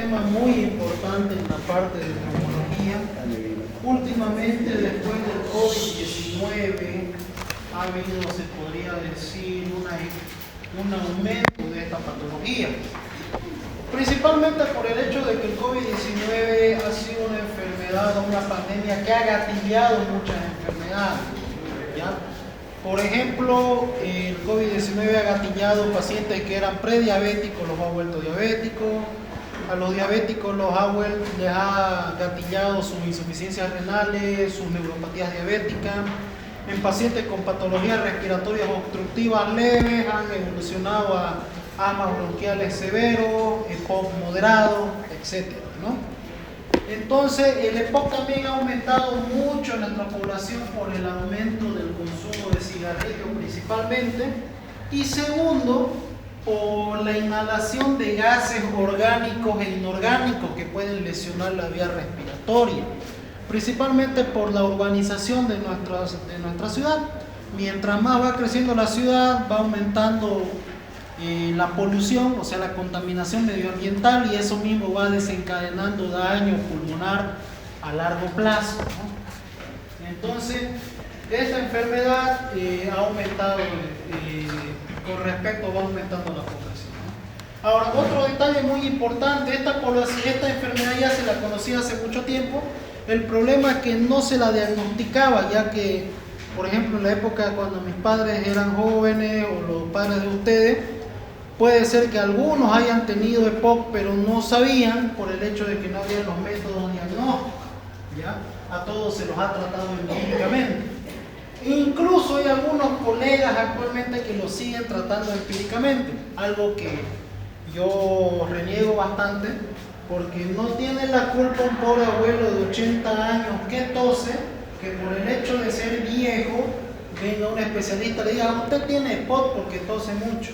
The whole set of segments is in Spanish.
tema muy importante en la parte de neumología. Últimamente, después del COVID-19, ha habido, se podría decir, un aumento de esta patología. Principalmente por el hecho de que el COVID-19 ha sido una enfermedad, una pandemia que ha gatillado muchas enfermedades, ¿ya? Por ejemplo, el COVID-19 ha gatillado pacientes que eran prediabéticos, los ha vuelto diabéticos. A los diabéticos les ha gatillado sus insuficiencias renales, sus neuropatías diabéticas. En pacientes con patologías respiratorias obstructivas leves han evolucionado a asmas bronquiales severos, EPOC moderado, etc., ¿no? Entonces, el EPOC también ha aumentado mucho en nuestra población por el aumento del consumo de cigarrillos principalmente, y segundo, por la inhalación de gases orgánicos e inorgánicos que pueden lesionar la vía respiratoria, principalmente por la urbanización de nuestra ciudad. Mientras más va creciendo la ciudad, va aumentando la polución, o sea, la contaminación medioambiental, y eso mismo va desencadenando daño pulmonar a largo plazo, ¿no? Entonces, esta enfermedad ha aumentado, con respecto, va aumentando la población, ¿no? Ahora, otro detalle muy importante, esta enfermedad ya se la conocía hace mucho tiempo. El problema es que no se la diagnosticaba, ya que, por ejemplo, en la época cuando mis padres eran jóvenes, o los padres de ustedes, puede ser que algunos hayan tenido EPOC, pero no sabían, por el hecho de que no había los métodos diagnósticos, ¿ya? A todos se los ha tratado empíricamente. Incluso hay algunos colegas actualmente que lo siguen tratando empíricamente, algo que yo reniego bastante, porque no tiene la culpa un pobre abuelo de 80 años que tose, que por el hecho de ser viejo, venga un especialista y le diga: usted tiene EPOC porque tose mucho.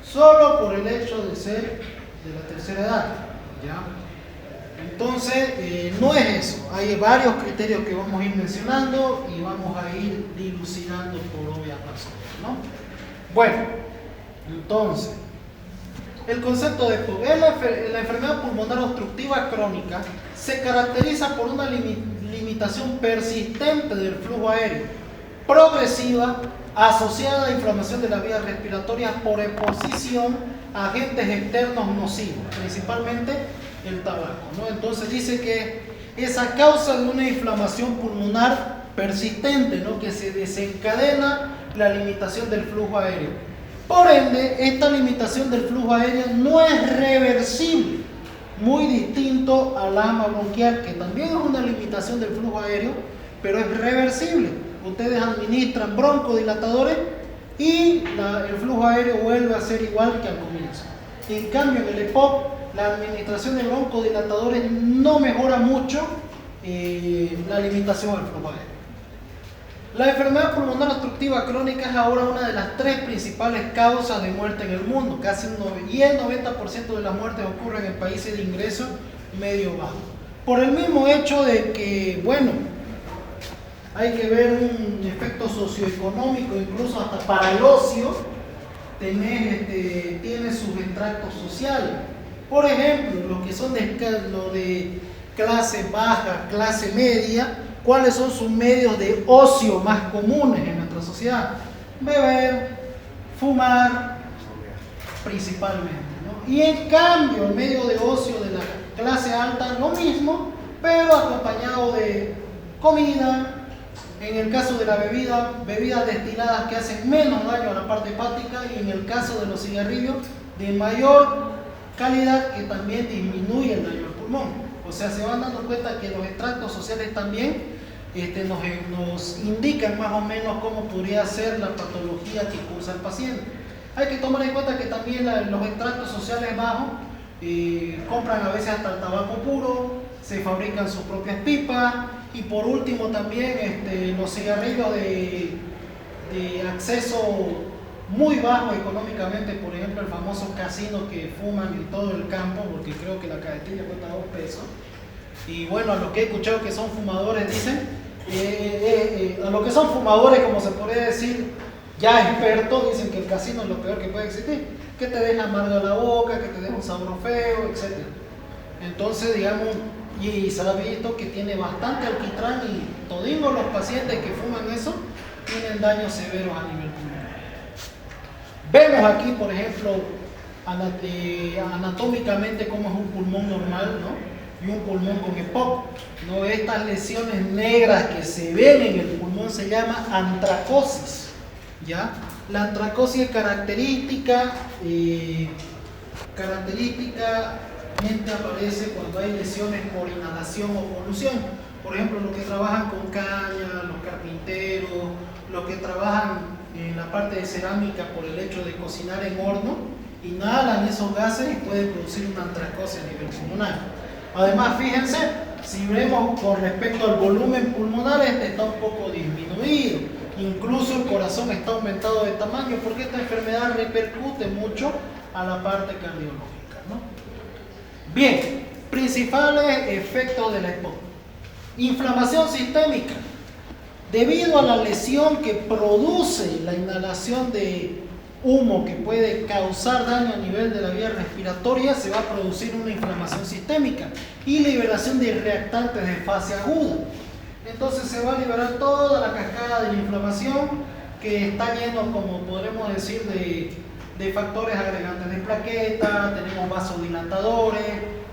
Solo por el hecho de ser de la tercera edad, ¿ya? Entonces, no es eso. Hay varios criterios que vamos a ir mencionando y vamos a ir dilucidando por obvias razones, ¿no? Bueno, entonces, el concepto de EPOC. La enfermedad pulmonar obstructiva crónica se caracteriza por una limitación persistente del flujo aéreo, progresiva, asociada a inflamación de las vías respiratorias por exposición a agentes externos nocivos, principalmente el tabaco, ¿no? Entonces dice que es a causa de una inflamación pulmonar persistente, ¿no?, que se desencadena la limitación del flujo aéreo. Por ende, esta limitación del flujo aéreo no es reversible, muy distinto al asma bronquial, que también es una limitación del flujo aéreo, pero es reversible. Ustedes administran broncodilatadores y el flujo aéreo vuelve a ser igual que al comienzo. En cambio, en el EPOC, la administración de broncodilatadores no mejora mucho la limitación del flujo aéreo. La enfermedad pulmonar obstructiva crónica es ahora una de las 3 principales causas de muerte en el mundo, y el 90% de las muertes ocurren en países de ingreso medio-bajo. Por el mismo hecho de que, bueno, hay que ver un efecto socioeconómico, incluso hasta para el ocio, tiene sus extractos sociales. Por ejemplo, los que son de clase baja, clase media, ¿cuáles son sus medios de ocio más comunes en nuestra sociedad? Beber, fumar, principalmente, ¿no? Y en cambio, el medio de ocio de la clase alta, lo mismo, pero acompañado de comida. En el caso de la bebidas destiladas que hacen menos daño a la parte hepática, y en el caso de los cigarrillos, de mayor calidad, que también disminuye el daño al pulmón. O sea, se van dando cuenta que los extractos sociales también nos indican más o menos cómo podría ser la patología que cursa el paciente. Hay que tomar en cuenta que también los extractos sociales bajos compran a veces hasta el tabaco puro, se fabrican sus propias pipas, y por último también los cigarrillos de acceso muy bajo económicamente, por ejemplo el famoso casino que fuman en todo el campo, porque creo que la cajetilla cuesta 2 pesos. Y bueno, a los que he escuchado que son fumadores dicen, a los que son fumadores, como se podría decir, ya expertos, dicen que el casino es lo peor que puede existir, que te deja amarga la boca, que te deja un sabor feo, etc. Entonces, digamos, y se ha visto que tiene bastante alquitrán y todos los pacientes que fuman eso tienen daños severos a nivel pulmonar. Vemos aquí, por ejemplo, anatómicamente cómo es un pulmón normal, ¿no? Y un pulmón con EPOC, ¿no? Estas lesiones negras que se ven en el pulmón se llama antracosis, ¿ya? La antracosis es característicamente aparece cuando hay lesiones por inhalación o polución. Por ejemplo, los que trabajan con caña, los carpinteros, los que trabajan en la parte de cerámica por el hecho de cocinar en horno, inhalan esos gases y puede producir una antracosis a nivel pulmonar. Además, fíjense, si vemos con respecto al volumen pulmonar, este está un poco disminuido. Incluso el corazón está aumentado de tamaño porque esta enfermedad repercute mucho a la parte cardiológica, ¿no? Bien, principales efectos de la EPOC. Inflamación sistémica. Debido a la lesión que produce la inhalación de humo que puede causar daño a nivel de la vía respiratoria, se va a producir una inflamación sistémica y liberación de reactantes de fase aguda. Entonces se va a liberar toda la cascada de la inflamación que está lleno, como podremos decir, de factores agregantes de plaqueta, tenemos vasodilatadores,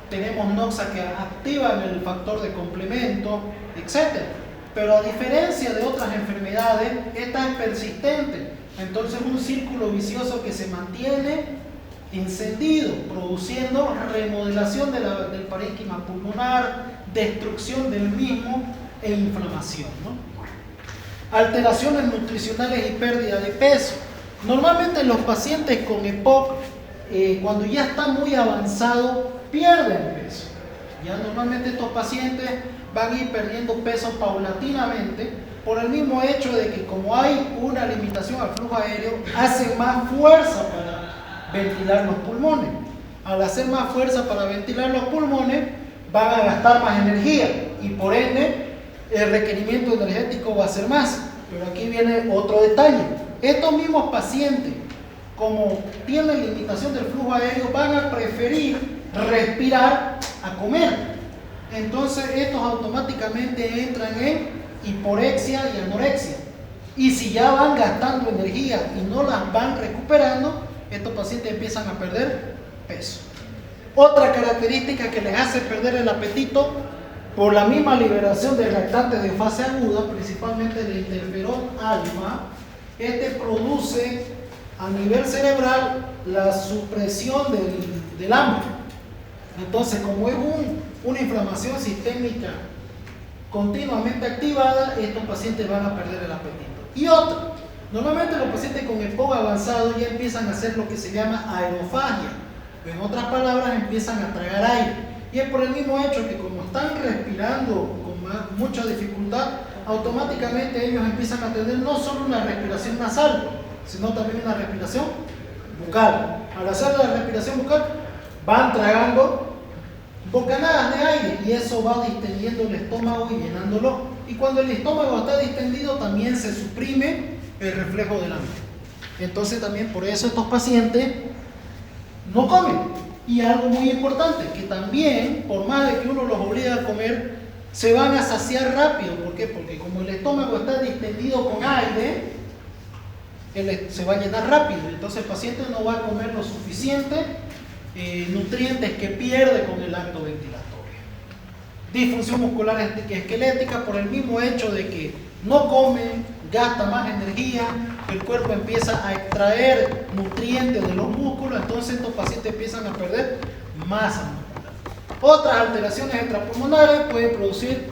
tenemos noxa que activan el factor de complemento, etc. Pero a diferencia de otras enfermedades, esta es persistente. Entonces un círculo vicioso que se mantiene encendido, produciendo remodelación del parénquima pulmonar, destrucción del mismo e inflamación, ¿no? Alteraciones nutricionales y pérdida de peso. Normalmente los pacientes con EPOC, cuando ya está muy avanzado, pierden peso. Ya normalmente estos pacientes van a ir perdiendo peso paulatinamente, por el mismo hecho de que como hay una limitación al flujo aéreo, hacen más fuerza para ventilar los pulmones. Al hacer más fuerza para ventilar los pulmones, van a gastar más energía y por ende el requerimiento energético va a ser más. Pero aquí viene otro detalle. Estos mismos pacientes, como tienen limitación del flujo aéreo, van a preferir respirar a comer. Entonces estos automáticamente entran en hiporexia y anorexia. Y si ya van gastando energía y no las van recuperando, estos pacientes empiezan a perder peso. Otra característica que les hace perder el apetito, por la misma liberación de reactantes de fase aguda, principalmente de interferón alfa, este produce a nivel cerebral la supresión del hambre. Entonces, como es una inflamación sistémica continuamente activada, estos pacientes van a perder el apetito. Y otra, normalmente los pacientes con EPOC avanzado ya empiezan a hacer lo que se llama aerofagia. En otras palabras, empiezan a tragar aire. Y es por el mismo hecho que como están respirando con mucha dificultad, automáticamente ellos empiezan a tener no solo una respiración nasal, sino también una respiración bucal. Al hacer la respiración bucal, van tragando bocanadas de aire y eso va distendiendo el estómago y llenándolo. Y cuando el estómago está distendido, también se suprime el reflejo del hambre. Entonces también por eso estos pacientes no comen. Y algo muy importante, que también, por más de que uno los obligue a comer, se van a saciar rápido. ¿Por qué? Porque como el estómago está distendido con aire, se va a llenar rápido. Entonces el paciente no va a comer lo suficiente nutrientes que pierde con el acto ventilatorio. Disfunción muscular esquelética, por el mismo hecho de que no come, gasta más energía, el cuerpo empieza a extraer nutrientes de los músculos, entonces estos pacientes empiezan a perder masa muscular. Otras alteraciones extrapulmonares pueden producir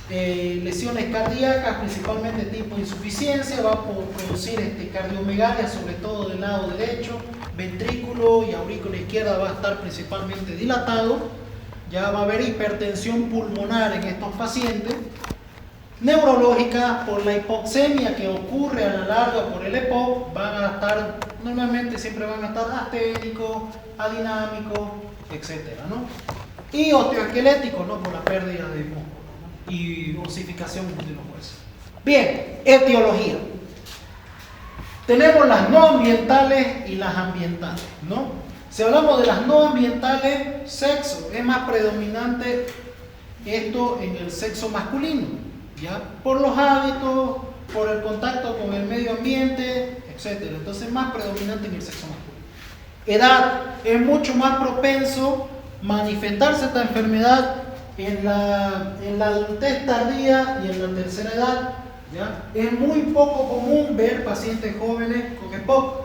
lesiones cardíacas, principalmente tipo insuficiencia, va a producir cardiomegalia, sobre todo del lado derecho, ventrículo y aurícula izquierda va a estar principalmente dilatado, ya va a haber hipertensión pulmonar en estos pacientes, neurológica por la hipoxemia que ocurre a la larga por el EPOC, van a estar, normalmente siempre van a estar asténicos, adinámicos, etcétera, ¿no? Y osteoesqueléticos, ¿no? Por la pérdida de músculo, ¿no? Y osificación de los huesos. Bien, etiología. Tenemos las no ambientales y las ambientales, ¿no? Si hablamos de las no ambientales, sexo, es más predominante esto en el sexo masculino, ¿ya? Por los hábitos, por el contacto con el medio ambiente, etc. Entonces es más predominante en el sexo masculino. Edad, es mucho más propenso manifestarse esta enfermedad en la adultez tardía y en la tercera edad, ¿ya? Es muy poco común ver pacientes jóvenes con EPOC.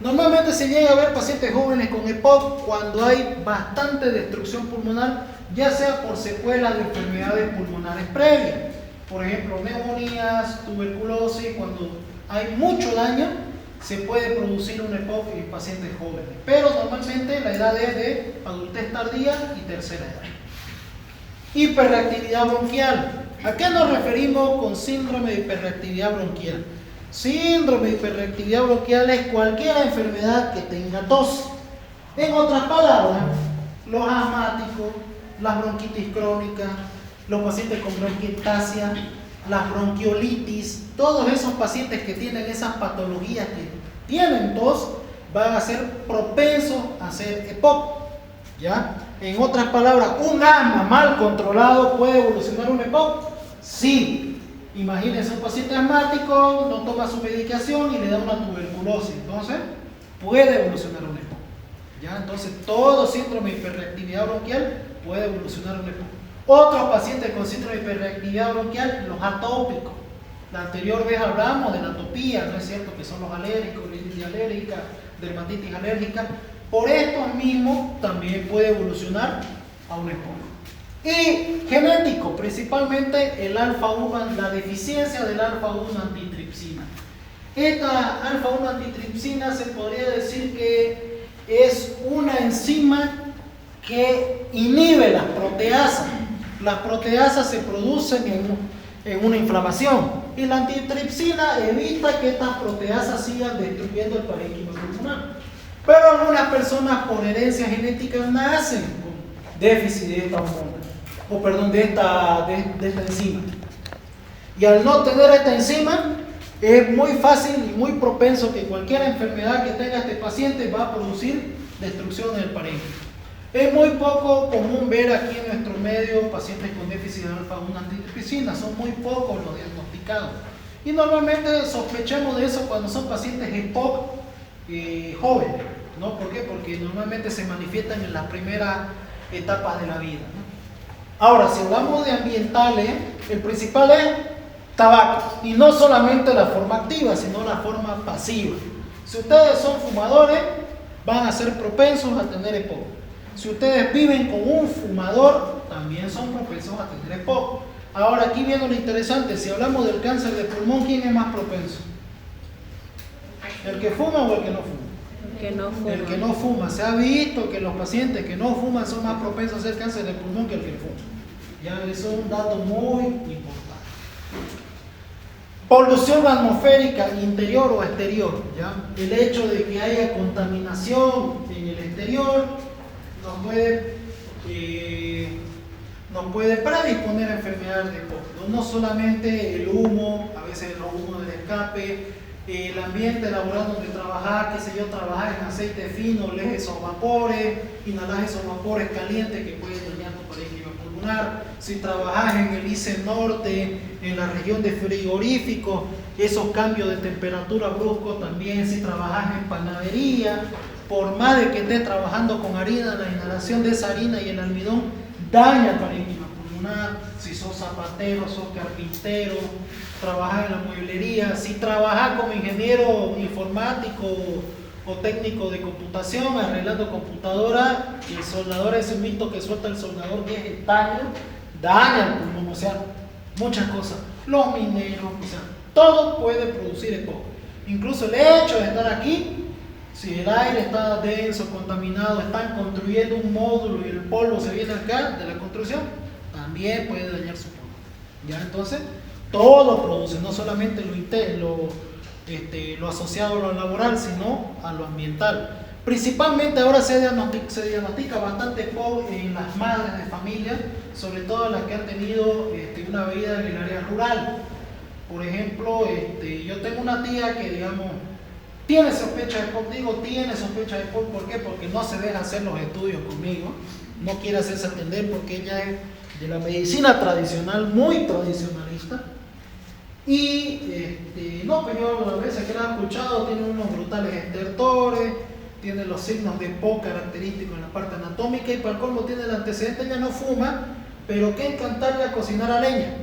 Normalmente se llega a ver pacientes jóvenes con EPOC cuando hay bastante destrucción pulmonar, ya sea por secuelas de enfermedades pulmonares previas, por ejemplo neumonías, tuberculosis. Cuando hay mucho daño se puede producir un EPOC en pacientes jóvenes, pero normalmente la edad es de adultez tardía y tercera edad. Hiperreactividad bronquial. ¿A qué nos referimos con síndrome de hiperreactividad bronquial? Síndrome de hiperreactividad bronquial es cualquier enfermedad que tenga tos. En otras palabras, los asmáticos, las bronquitis crónicas, los pacientes con bronquiectasia, las bronquiolitis, todos esos pacientes que tienen esas patologías que tienen tos van a ser propensos a hacer EPOC, ¿ya? En otras palabras, un asma mal controlado puede evolucionar un EPOC. Sí. Imagínense un paciente asmático, no toma su medicación y le da una tuberculosis, entonces puede evolucionar un EPOC, ¿ya? Entonces todo síndrome de hiperreactividad bronquial puede evolucionar un EPOC. Otros pacientes con síndrome de hiperreactividad bronquial, los atópicos. La anterior vez hablamos de la atopía, ¿no es cierto? Que son los alérgicos, rinitis alérgica, dermatitis alérgica. Por estos mismos también puede evolucionar a un EPOC. Y genético, principalmente el alfa-1, la deficiencia del alfa-1 antitripsina. Esta alfa-1 antitripsina se podría decir que es una enzima que inhibe las proteasas. Las proteasas se producen en una inflamación y la antitripsina evita que estas proteasas sigan destruyendo el parénquima pulmonar. Pero algunas personas por herencia genética nacen con déficit de esta hormona, de esta enzima. Y al no tener esta enzima, es muy fácil y muy propenso que cualquier enfermedad que tenga este paciente va a producir destrucción del parénquima. Es muy poco común ver aquí en nuestro medio pacientes con déficit de alfa-1 antitripsina, son muy pocos los diagnosticados. Y normalmente sospechamos de eso cuando son pacientes EPOC jóvenes, ¿no? ¿Por qué? Porque normalmente se manifiestan en las primeras etapas de la vida, ¿no? Ahora, si hablamos de ambientales, el principal es tabaco, y no solamente la forma activa, sino la forma pasiva. Si ustedes son fumadores, van a ser propensos a tener EPOC. Si ustedes viven con un fumador, también son propensos a tener EPOC. Ahora, aquí viene lo interesante, si hablamos del cáncer de pulmón, ¿quién es más propenso? ¿El que fuma o el que no fuma? Que no fuma. El que no fuma. Se ha visto que los pacientes que no fuman son más propensos a hacer cáncer de pulmón que el que fuma. Ya, eso es un dato muy importante. Polución atmosférica interior o exterior, ¿ya? El hecho de que haya contaminación en el exterior nos puede predisponer a enfermedades de EPOC. No solamente el humo, a veces los humos del escape, el ambiente laboral donde trabajar, qué sé yo, trabajar en aceite fino, leer esos vapores, inhalar esos vapores calientes que pueden dañar tu parénquima pulmonar. Si trabajas en el ICE norte, en la región de frigoríficos, esos cambios de temperatura bruscos también. Si trabajas en panadería, por más de que estés trabajando con harina, la inhalación de esa harina y el almidón daña el parénquima pulmonar. Si sos zapatero, sos carpintero, trabajas en la mueblería, si trabajas como ingeniero informático o técnico de computación, arreglando computadoras, y el soldador es un mito que suelta el soldador 10 hectáreas, daña el pulmón, o sea, muchas cosas. Los mineros, o sea, todo puede producir EPOC. Incluso el hecho de estar aquí, si el aire está denso, contaminado, están construyendo un módulo y el polvo se viene acá de la construcción, también puede dañar su pulmón. ¿Ya? Entonces, todo produce, no solamente lo asociado a lo laboral, sino a lo ambiental. Principalmente ahora se diagnostica bastante EPOC en las madres de familia, sobre todo las que han tenido una vida en el área rural. Por ejemplo, yo tengo una tía que, digamos, Tiene sospecha de EPOC, digo tiene sospecha de EPOC, ¿por qué? Porque no se deja hacer los estudios conmigo, no quiere hacerse atender porque ella es de la medicina tradicional, muy tradicionalista. Y no, pero yo a veces que la he escuchado, tiene unos brutales estertores, tiene los signos de EPOC característicos en la parte anatómica y para el colmo tiene el antecedente, ella no fuma, pero que encantarle a cocinar a leña.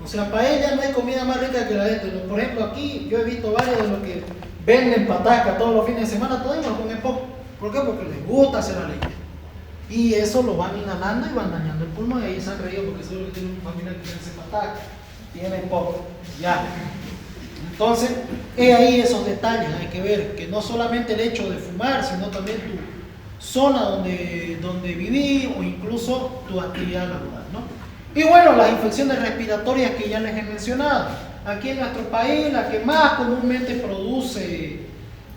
O sea, para ella no hay comida más rica que la de esto. Por ejemplo, aquí yo he visto varios de los que venden pataca todos los fines de semana, todos con EPOC. ¿Por qué? Porque les gusta hacer la leña. Y eso lo van inhalando y van dañando el pulmón. Y ahí se han reído porque seguro que tienen una familia que hace pataca, tiene EPOC. Ya. Entonces, es ahí esos detalles. Hay que ver que no solamente el hecho de fumar, sino también tu zona donde viví o incluso tu actividad laboral, ¿no? Y bueno, las infecciones respiratorias que ya les he mencionado. Aquí en nuestro país, la que más comúnmente produce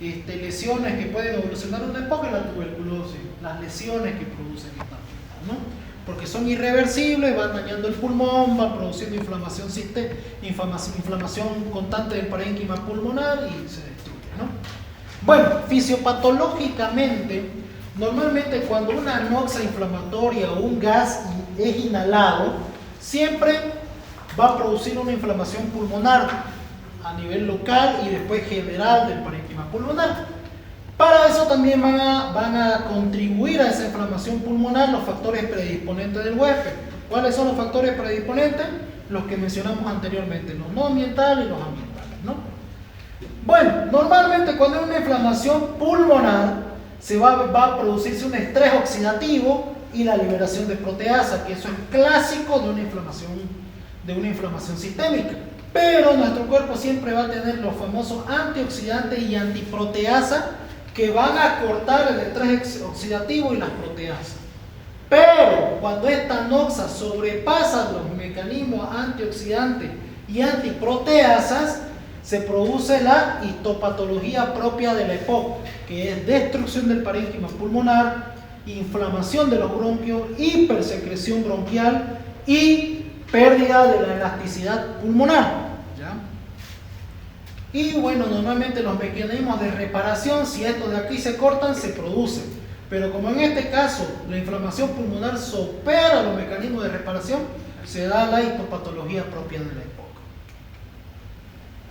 lesiones que pueden evolucionar una EPOC es la tuberculosis, las lesiones que producen esta enfermedad, ¿no? Porque son irreversibles, van dañando el pulmón, van produciendo inflamación constante del parénquima pulmonar y se destruye, ¿no? Bueno, fisiopatológicamente, normalmente cuando una anoxia inflamatoria o un gas es inhalado, siempre va a producir una inflamación pulmonar a nivel local y después general del parénquima pulmonar. Para eso también van a contribuir a esa inflamación pulmonar los factores predisponentes del huésped. ¿Cuáles son los factores predisponentes? Los que mencionamos anteriormente, los no ambientales y los ambientales, ¿no? Bueno, normalmente cuando hay una inflamación pulmonar va a producirse un estrés oxidativo y la liberación de proteasa, que eso es clásico de una inflamación sistémica. Pero nuestro cuerpo siempre va a tener los famosos antioxidantes y antiproteasa que van a cortar el estrés oxidativo y las proteasas. Pero cuando esta anoxia sobrepasa los mecanismos antioxidantes y antiproteasas, se produce la histopatología propia de la EPOC, que es destrucción del parénquima pulmonar, inflamación de los bronquios, hipersecreción bronquial y pérdida de la elasticidad pulmonar. ¿Ya? Y bueno, normalmente los mecanismos de reparación, si estos de aquí se cortan, se producen. Pero como en este caso la inflamación pulmonar supera los mecanismos de reparación, se da la histopatología propia de la EPOC.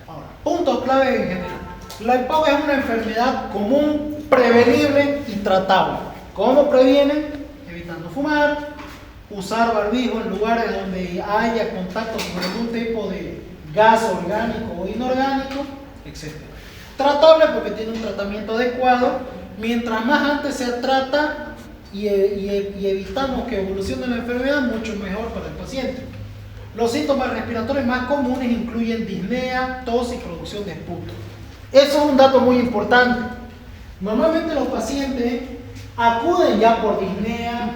Ahora, punto clave en general. La EPOC es una enfermedad común, prevenible y tratable. ¿Cómo previenen? Evitando fumar, usar barbijo en lugares donde haya contacto con algún tipo de gas orgánico o inorgánico, etc. Tratable porque tiene un tratamiento adecuado. Mientras más antes se trata y evitamos que evolucione la enfermedad, mucho mejor para el paciente. Los síntomas respiratorios más comunes incluyen disnea, tos y producción de esputo. Eso es un dato muy importante. Normalmente los pacientes acuden ya por disnea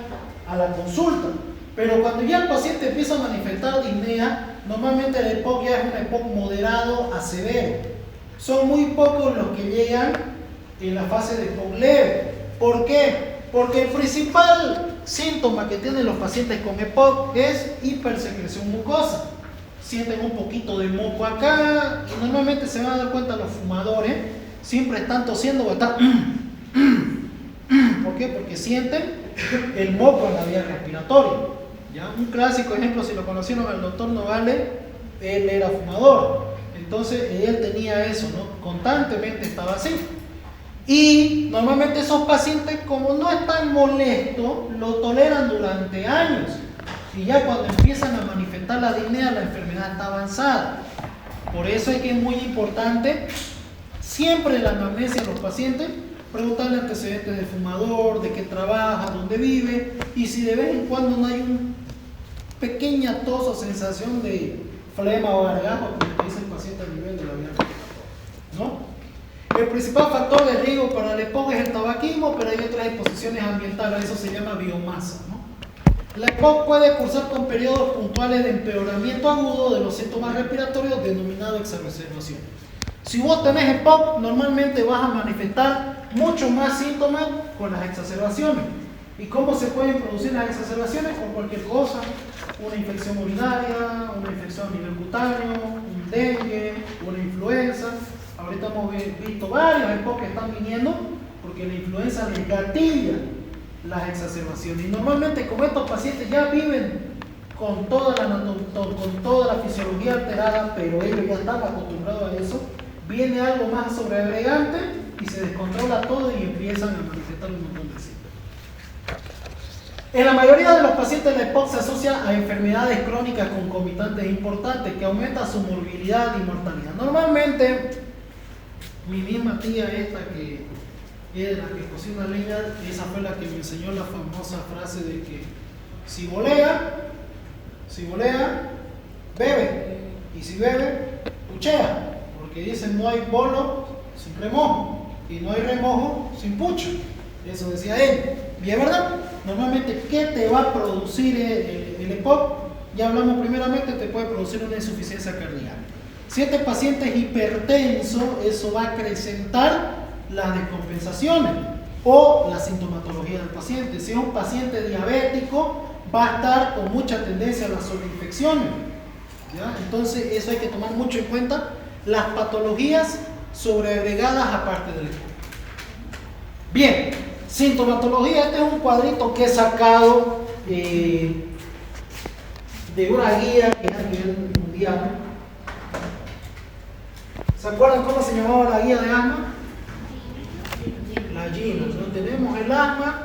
a la consulta, pero cuando ya el paciente empieza a manifestar disnea, normalmente la EPOC ya es una EPOC moderado a severo. Son muy pocos los que llegan en la fase de EPOC leve. ¿Por qué? Porque el principal síntoma que tienen los pacientes con EPOC es hipersecreción mucosa. Sienten un poquito de moco acá y normalmente se van a dar cuenta los fumadores, siempre están tosiendo o están... ¿Por qué? Porque sienten el moco en la vía respiratoria. ¿Ya? Un clásico ejemplo, si lo conocieron al doctor Nogales, él era fumador. Entonces él tenía eso, ¿no? Constantemente estaba así. Y normalmente esos pacientes, como no están molestos, lo toleran durante años. Y ya cuando empiezan a manifestar la disnea, la enfermedad está avanzada. Por eso es que es muy importante siempre la anamnesia de los pacientes, preguntarle antecedentes del fumador, de qué trabaja, dónde vive, y si de vez en cuando no hay una pequeña tos o sensación de flema o garganta, como dice el paciente a nivel de la vía respiratoria, ¿no? El principal factor de riesgo para la EPOC es el tabaquismo, pero hay otras exposiciones ambientales, eso se llama biomasa, ¿no? La EPOC puede cursar con periodos puntuales de empeoramiento agudo de los síntomas respiratorios denominados exacerbación. Si vos tenés EPOC, normalmente vas a manifestar mucho más síntomas con las exacerbaciones. ¿Y cómo se pueden producir las exacerbaciones? Con cualquier cosa, una infección urinaria, una infección a nivel cutáneo, un dengue, una influenza. Ahorita hemos visto varios EPOC que están viniendo porque la influenza les gatilla las exacerbaciones. Y normalmente como estos pacientes ya viven con toda la fisiología alterada, pero ellos ya están acostumbrados a eso, viene algo más sobreagregante y se descontrola todo y empiezan a manifestar un montón de síntomas. En la mayoría de los pacientes la EPOC se asocia a enfermedades crónicas concomitantes importantes que aumentan su morbilidad y mortalidad. Normalmente, mi misma tía esta que es la que cocina leña, esa fue la que me enseñó la famosa frase de que si volea, bebe, y si bebe, puchea, porque dicen no hay bolo sin remojo, y no hay remojo sin pucho. Eso decía él. ¿Y es verdad? Normalmente, ¿qué te va a producir el EPOC? Ya hablamos primeramente, te puede producir una insuficiencia cardíaca. Si este paciente es hipertenso, eso va a acrecentar las descompensaciones o la sintomatología del paciente. Si es un paciente diabético, va a estar con mucha tendencia a las sobreinfecciones. ¿Ya? Entonces, eso hay que tomar mucho en cuenta. Las patologías sobreagregadas aparte del EPOC. Bien, sintomatología. Este es un cuadrito que he sacado de una guía que es a nivel mundial. ¿Se acuerdan cómo se llamaba la guía de asma? La GINA, ¿no? Tenemos el asma,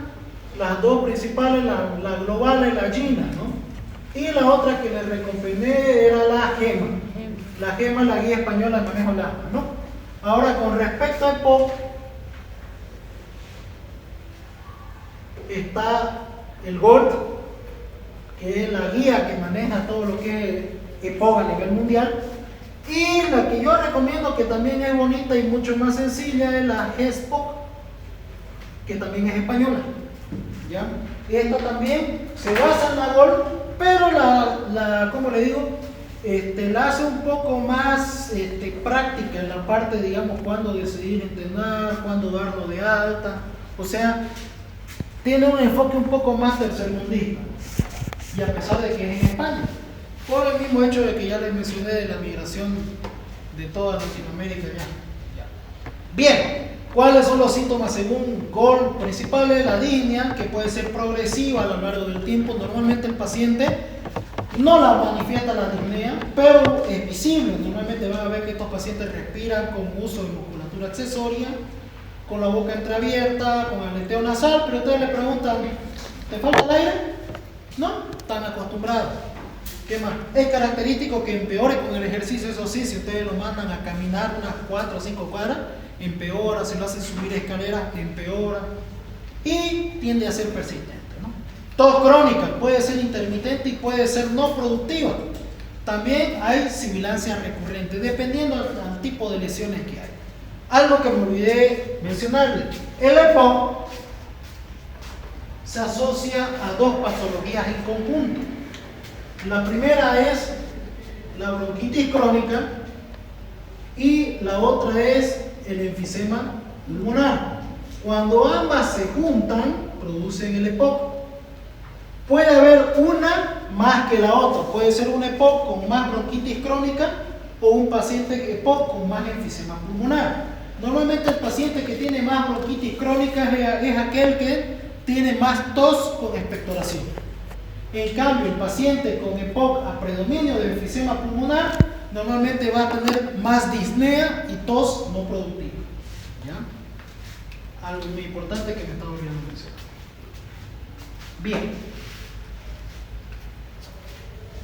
las dos principales, la global y la GINA, ¿no? Y la otra que les recomendé era la GEMA. La GEMA es la guía española de manejo del asma, ¿no? Ahora, con respecto a EPOC, está el GOLD, que es la guía que maneja todo lo que es EPOC a nivel mundial. Y la que yo recomiendo, que también es bonita y mucho más sencilla, es la GESPOC, que también es española. ¿Ya? Esta también se basa en la GOLD, pero ¿cómo le digo? La hace un poco más práctica en la parte, digamos, cuándo decidir internar, cuándo darlo de alta. O sea, tiene un enfoque un poco más tercermundista. Y a pesar de que es en España, por el mismo hecho de que ya les mencioné de la migración de toda Latinoamérica ya. Bien, ¿cuáles son los síntomas según GOLD principales? La disnea, que puede ser progresiva a lo largo del tiempo. Normalmente el paciente no la manifiesta la disnea, pero es visible. Normalmente van a ver que estos pacientes respiran con uso de musculatura accesoria, con la boca entreabierta, con aleteo nasal, pero ustedes le preguntan, ¿te falta el aire? No, están acostumbrados. ¿Qué más? Es característico que empeore con el ejercicio, eso sí, si ustedes lo mandan a caminar unas 4 o 5 cuadras, empeora, si lo hacen subir escaleras, empeora, y tiende a ser persistente, ¿no? Tos crónica, puede ser intermitente y puede ser no productiva. También hay sibilancia recurrente, dependiendo del tipo de lesiones que hay. Algo que me olvidé mencionarles, el EPOC se asocia a dos patologías en conjunto. La primera es la bronquitis crónica y la otra es el enfisema pulmonar. Cuando ambas se juntan, producen el EPOC. Puede haber una más que la otra. Puede ser un EPOC con más bronquitis crónica o un paciente EPOC con más enfisema pulmonar. Normalmente el paciente que tiene más bronquitis crónica es aquel que tiene más tos con expectoración. En cambio, el paciente con EPOC a predominio de enfisema pulmonar normalmente va a tener más disnea y tos no productiva. ¿Ya? Algo muy importante que me estaba olvidando mencionar. Bien.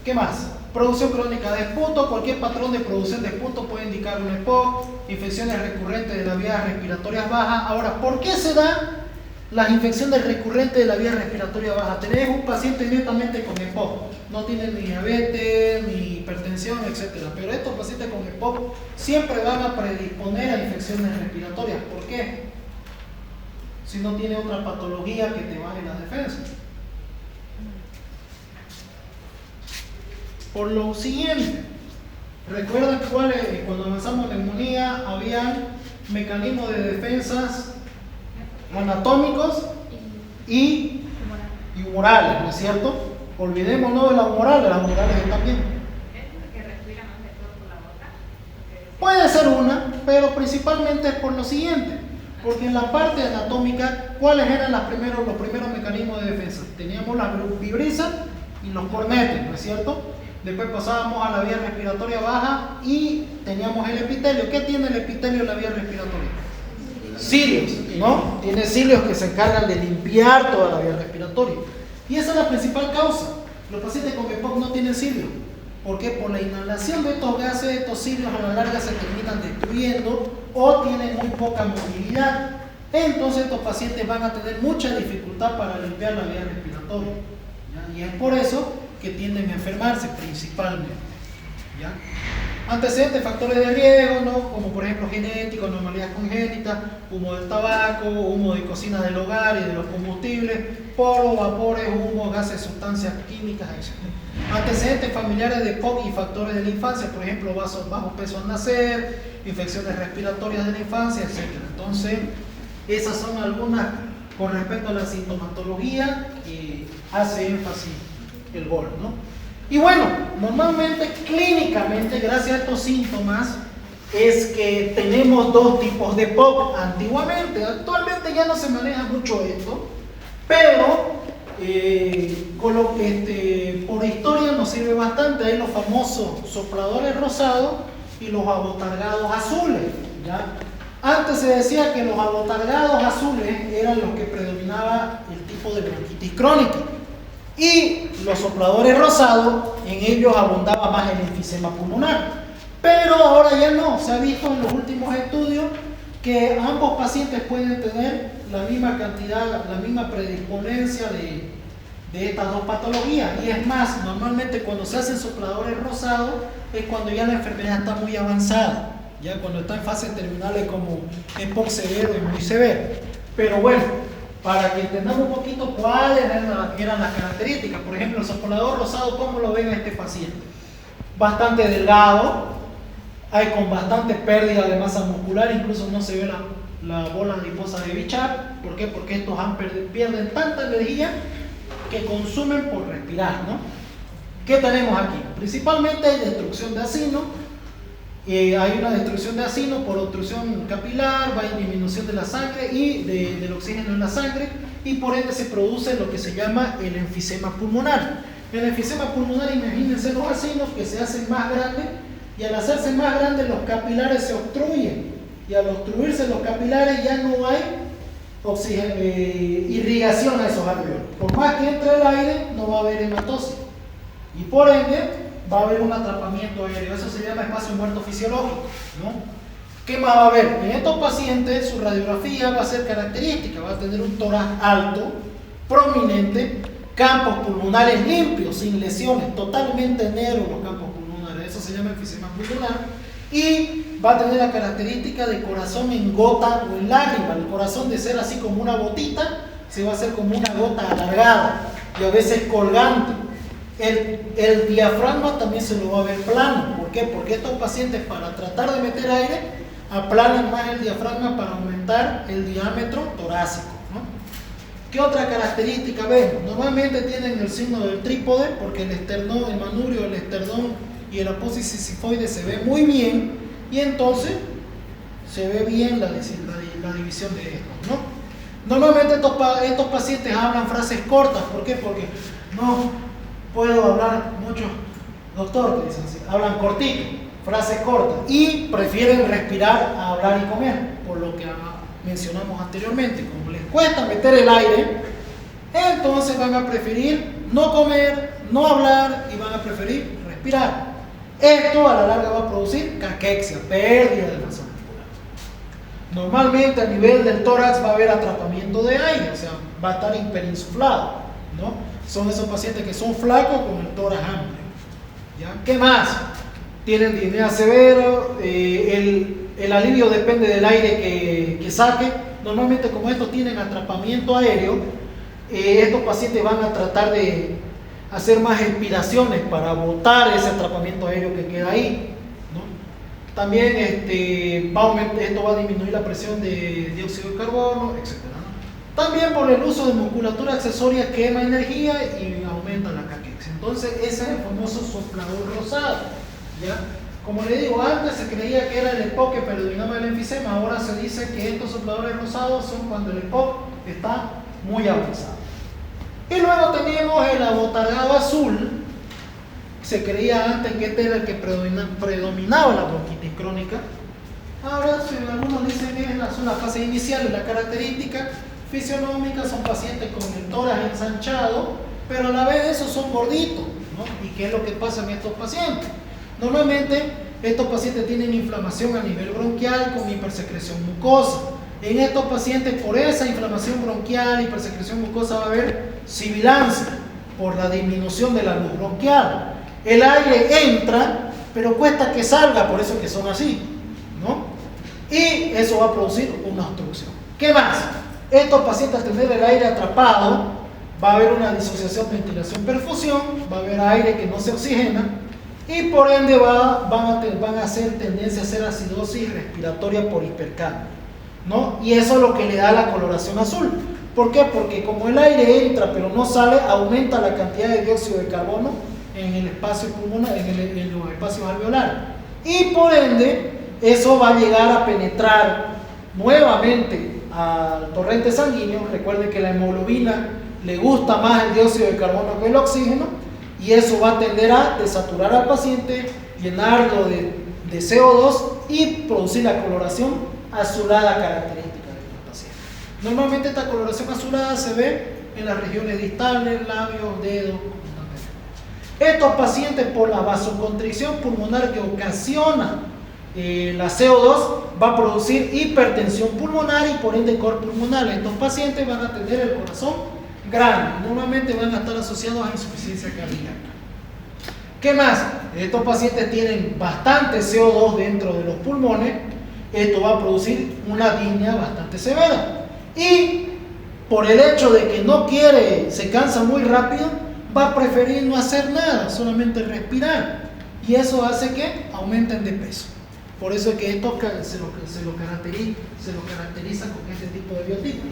¿Qué más? Producción crónica de esputo. Cualquier patrón de producción de esputo puede indicar un EPOC. Infecciones recurrentes de las vías respiratorias bajas. Ahora, ¿por qué se da las infecciones recurrentes de la vía respiratoria baja? Tenés un paciente netamente con EPOC, no tiene ni diabetes, ni hipertensión, etc. Pero estos pacientes con EPOC siempre van a predisponer a infecciones respiratorias. ¿Por qué? Si no tiene otra patología que te baje las defensas. Por lo siguiente, recuerden que cuando avanzamos en neumonía había mecanismos de defensas anatómicos y humorales, ¿no es cierto? Olvidémonos de las humorales están bien. Puede ser una, pero principalmente es por lo siguiente, porque en la parte anatómica, ¿cuáles eran los primeros mecanismos de defensa? Teníamos las vibrisas y los cornetes, ¿no es cierto? Después pasábamos a la vía respiratoria baja y teníamos el epitelio. ¿Qué tiene el epitelio en la vía respiratoria? Cilios, ¿no? Tiene cilios que se encargan de limpiar toda la vía respiratoria. Y esa es la principal causa. Los pacientes con EPOC no tienen cilios. ¿Por qué? Por la inhalación de estos gases, estos cilios a la larga se terminan destruyendo o tienen muy poca movilidad. Entonces estos pacientes van a tener mucha dificultad para limpiar la vía respiratoria, ¿ya? Y es por eso que tienden a enfermarse principalmente, ¿ya? Antecedentes, factores de riesgo, ¿no? Como por ejemplo genéticos, anomalías congénitas, humo del tabaco, humo de cocina del hogar y de los combustibles, polvo, vapores, humos, gases, sustancias químicas, etc. Antecedentes familiares de POC y factores de la infancia, por ejemplo, bajo peso al nacer, infecciones respiratorias de la infancia, etc. Entonces, esas son algunas con respecto a la sintomatología que hace énfasis el GOL, ¿no? Y bueno, normalmente, clínicamente, gracias a estos síntomas, es que tenemos dos tipos de POC antiguamente. Actualmente ya no se maneja mucho esto, pero por historia nos sirve bastante. Hay los famosos sopladores rosados y los abotargados azules, ¿ya? Antes se decía que los abotargados azules eran los que predominaba el tipo de bronquitis crónica. Y los sopladores rosados, en ellos abundaba más el enfisema pulmonar. Pero ahora ya no, se ha visto en los últimos estudios que ambos pacientes pueden tener la misma cantidad, la misma predisponencia de estas dos patologías. Y es más, normalmente cuando se hacen sopladores rosados es cuando ya la enfermedad está muy avanzada, ya cuando está en fase terminales como EPOC severo y muy severo. Pero bueno, para que entendamos un poquito cuáles eran las características. Por ejemplo, el soplador rosado, ¿cómo lo ven a este paciente? Bastante delgado, hay con bastante pérdida de masa muscular, incluso no se ve la bola adiposa de Bichat. ¿Por qué? Porque estos pierden tanta energía que consumen por respirar, ¿no? ¿Qué tenemos aquí? Principalmente hay destrucción de acino. Hay una destrucción de acino por obstrucción capilar, va en disminución de la sangre y del oxígeno en la sangre, y por ende se produce lo que se llama el enfisema pulmonar. El enfisema pulmonar, imagínense los acinos que se hacen más grandes, y al hacerse más grandes los capilares se obstruyen, y al obstruirse los capilares ya no hay irrigación a esos alveolos. Por más que entre el aire, no va a haber hematosis, y por ende va a haber un atrapamiento aéreo. Eso se llama espacio muerto fisiológico, ¿no? ¿Qué más va a haber? En estos pacientes su radiografía va a ser característica, va a tener un tórax alto, prominente, campos pulmonares limpios, sin lesiones, totalmente negros los campos pulmonares. Eso se llama enfisema pulmonar. Y va a tener la característica de corazón en gota o en lágrima. El corazón, de ser así como una gotita, se va a hacer como una gota alargada y a veces colgante. El diafragma también se lo va a ver plano. ¿Por qué? Porque estos pacientes, para tratar de meter aire, aplanan más el diafragma para aumentar el diámetro torácico, ¿no? ¿Qué otra característica vemos? Normalmente tienen el signo del trípode, porque el esternón, el manubrio, el esternón y el apófisis sifoide se ve muy bien, y entonces se ve bien la división de estos, ¿no? Normalmente estos pacientes hablan frases cortas. ¿Por qué? Porque no puedo hablar mucho, doctor, dicen así, hablan cortito, frases cortas, y prefieren respirar a hablar y comer, por lo que mencionamos anteriormente. Como les cuesta meter el aire, entonces van a preferir no comer, no hablar, y van a preferir respirar. Esto a la larga va a producir caquexia, pérdida de masa muscular. Normalmente a nivel del tórax va a haber atrapamiento de aire, o sea, va a estar hiperinsuflado, ¿no? Son esos pacientes que son flacos con el tórax amplio, ¿ya? ¿Qué más? Tienen disnea severo, el alivio depende del aire que saque. Normalmente, como estos tienen atrapamiento aéreo, estos pacientes van a tratar de hacer más expiraciones para botar ese atrapamiento aéreo que queda ahí, ¿no? También esto va a disminuir la presión de dióxido de carbono, etc. También por el uso de musculatura accesoria quema energía y aumenta la caquexia. Entonces ese es el famoso soplador rosado, ¿ya? Como le digo, antes se creía que era el EPOC que predominaba el enfisema, ahora se dice que estos sopladores rosados son cuando el EPOC está muy avanzado. Y luego tenemos el abotargado azul. Se creía antes que este era el que predominaba la bronquitis crónica. Ahora, si algunos dicen que son las fases iniciales, la característica fisionómica, son pacientes con el tórax ensanchado, pero a la vez esos son gorditos, ¿no? ¿Y qué es lo que pasa en estos pacientes? Normalmente estos pacientes tienen inflamación a nivel bronquial con hipersecreción mucosa. En estos pacientes, por esa inflamación bronquial, hipersecreción mucosa, va a haber sibilancia por la disminución de la luz bronquial. El aire entra, pero cuesta que salga, por eso que son así, ¿no? Y eso va a producir una obstrucción. ¿Qué más? Estos pacientes, al tener el aire atrapado, va a haber una disociación ventilación-perfusión, va a haber aire que no se oxigena, y por ende van a hacer tendencia a hacer acidosis respiratoria por hipercambio, ¿no? Y eso es lo que le da la coloración azul. ¿Por qué? Porque como el aire entra pero no sale, aumenta la cantidad de dióxido de carbono en el espacio pulmonar, en los espacios alveolares. Y por ende, eso va a llegar a penetrar nuevamente al torrente sanguíneo. Recuerden que la hemoglobina le gusta más el dióxido de carbono que el oxígeno, y eso va a tender a desaturar al paciente, llenarlo de CO2 y producir la coloración azulada característica de los pacientes. Normalmente esta coloración azulada se ve en las regiones distales, labios, dedos. Estos pacientes, por la vasoconstricción pulmonar que ocasiona la CO2, va a producir hipertensión pulmonar y por ende cor pulmonar. Estos pacientes van a tener el corazón grande, normalmente van a estar asociados a insuficiencia cardíaca. ¿Qué más? Estos pacientes tienen bastante CO2 dentro de los pulmones. Esto va a producir una disnea bastante severa. Y por el hecho de que no quiere, se cansa muy rápido, va a preferir no hacer nada, solamente respirar. Y eso hace que aumenten de peso. Por eso es que esto se lo caracteriza con este tipo de biotipo.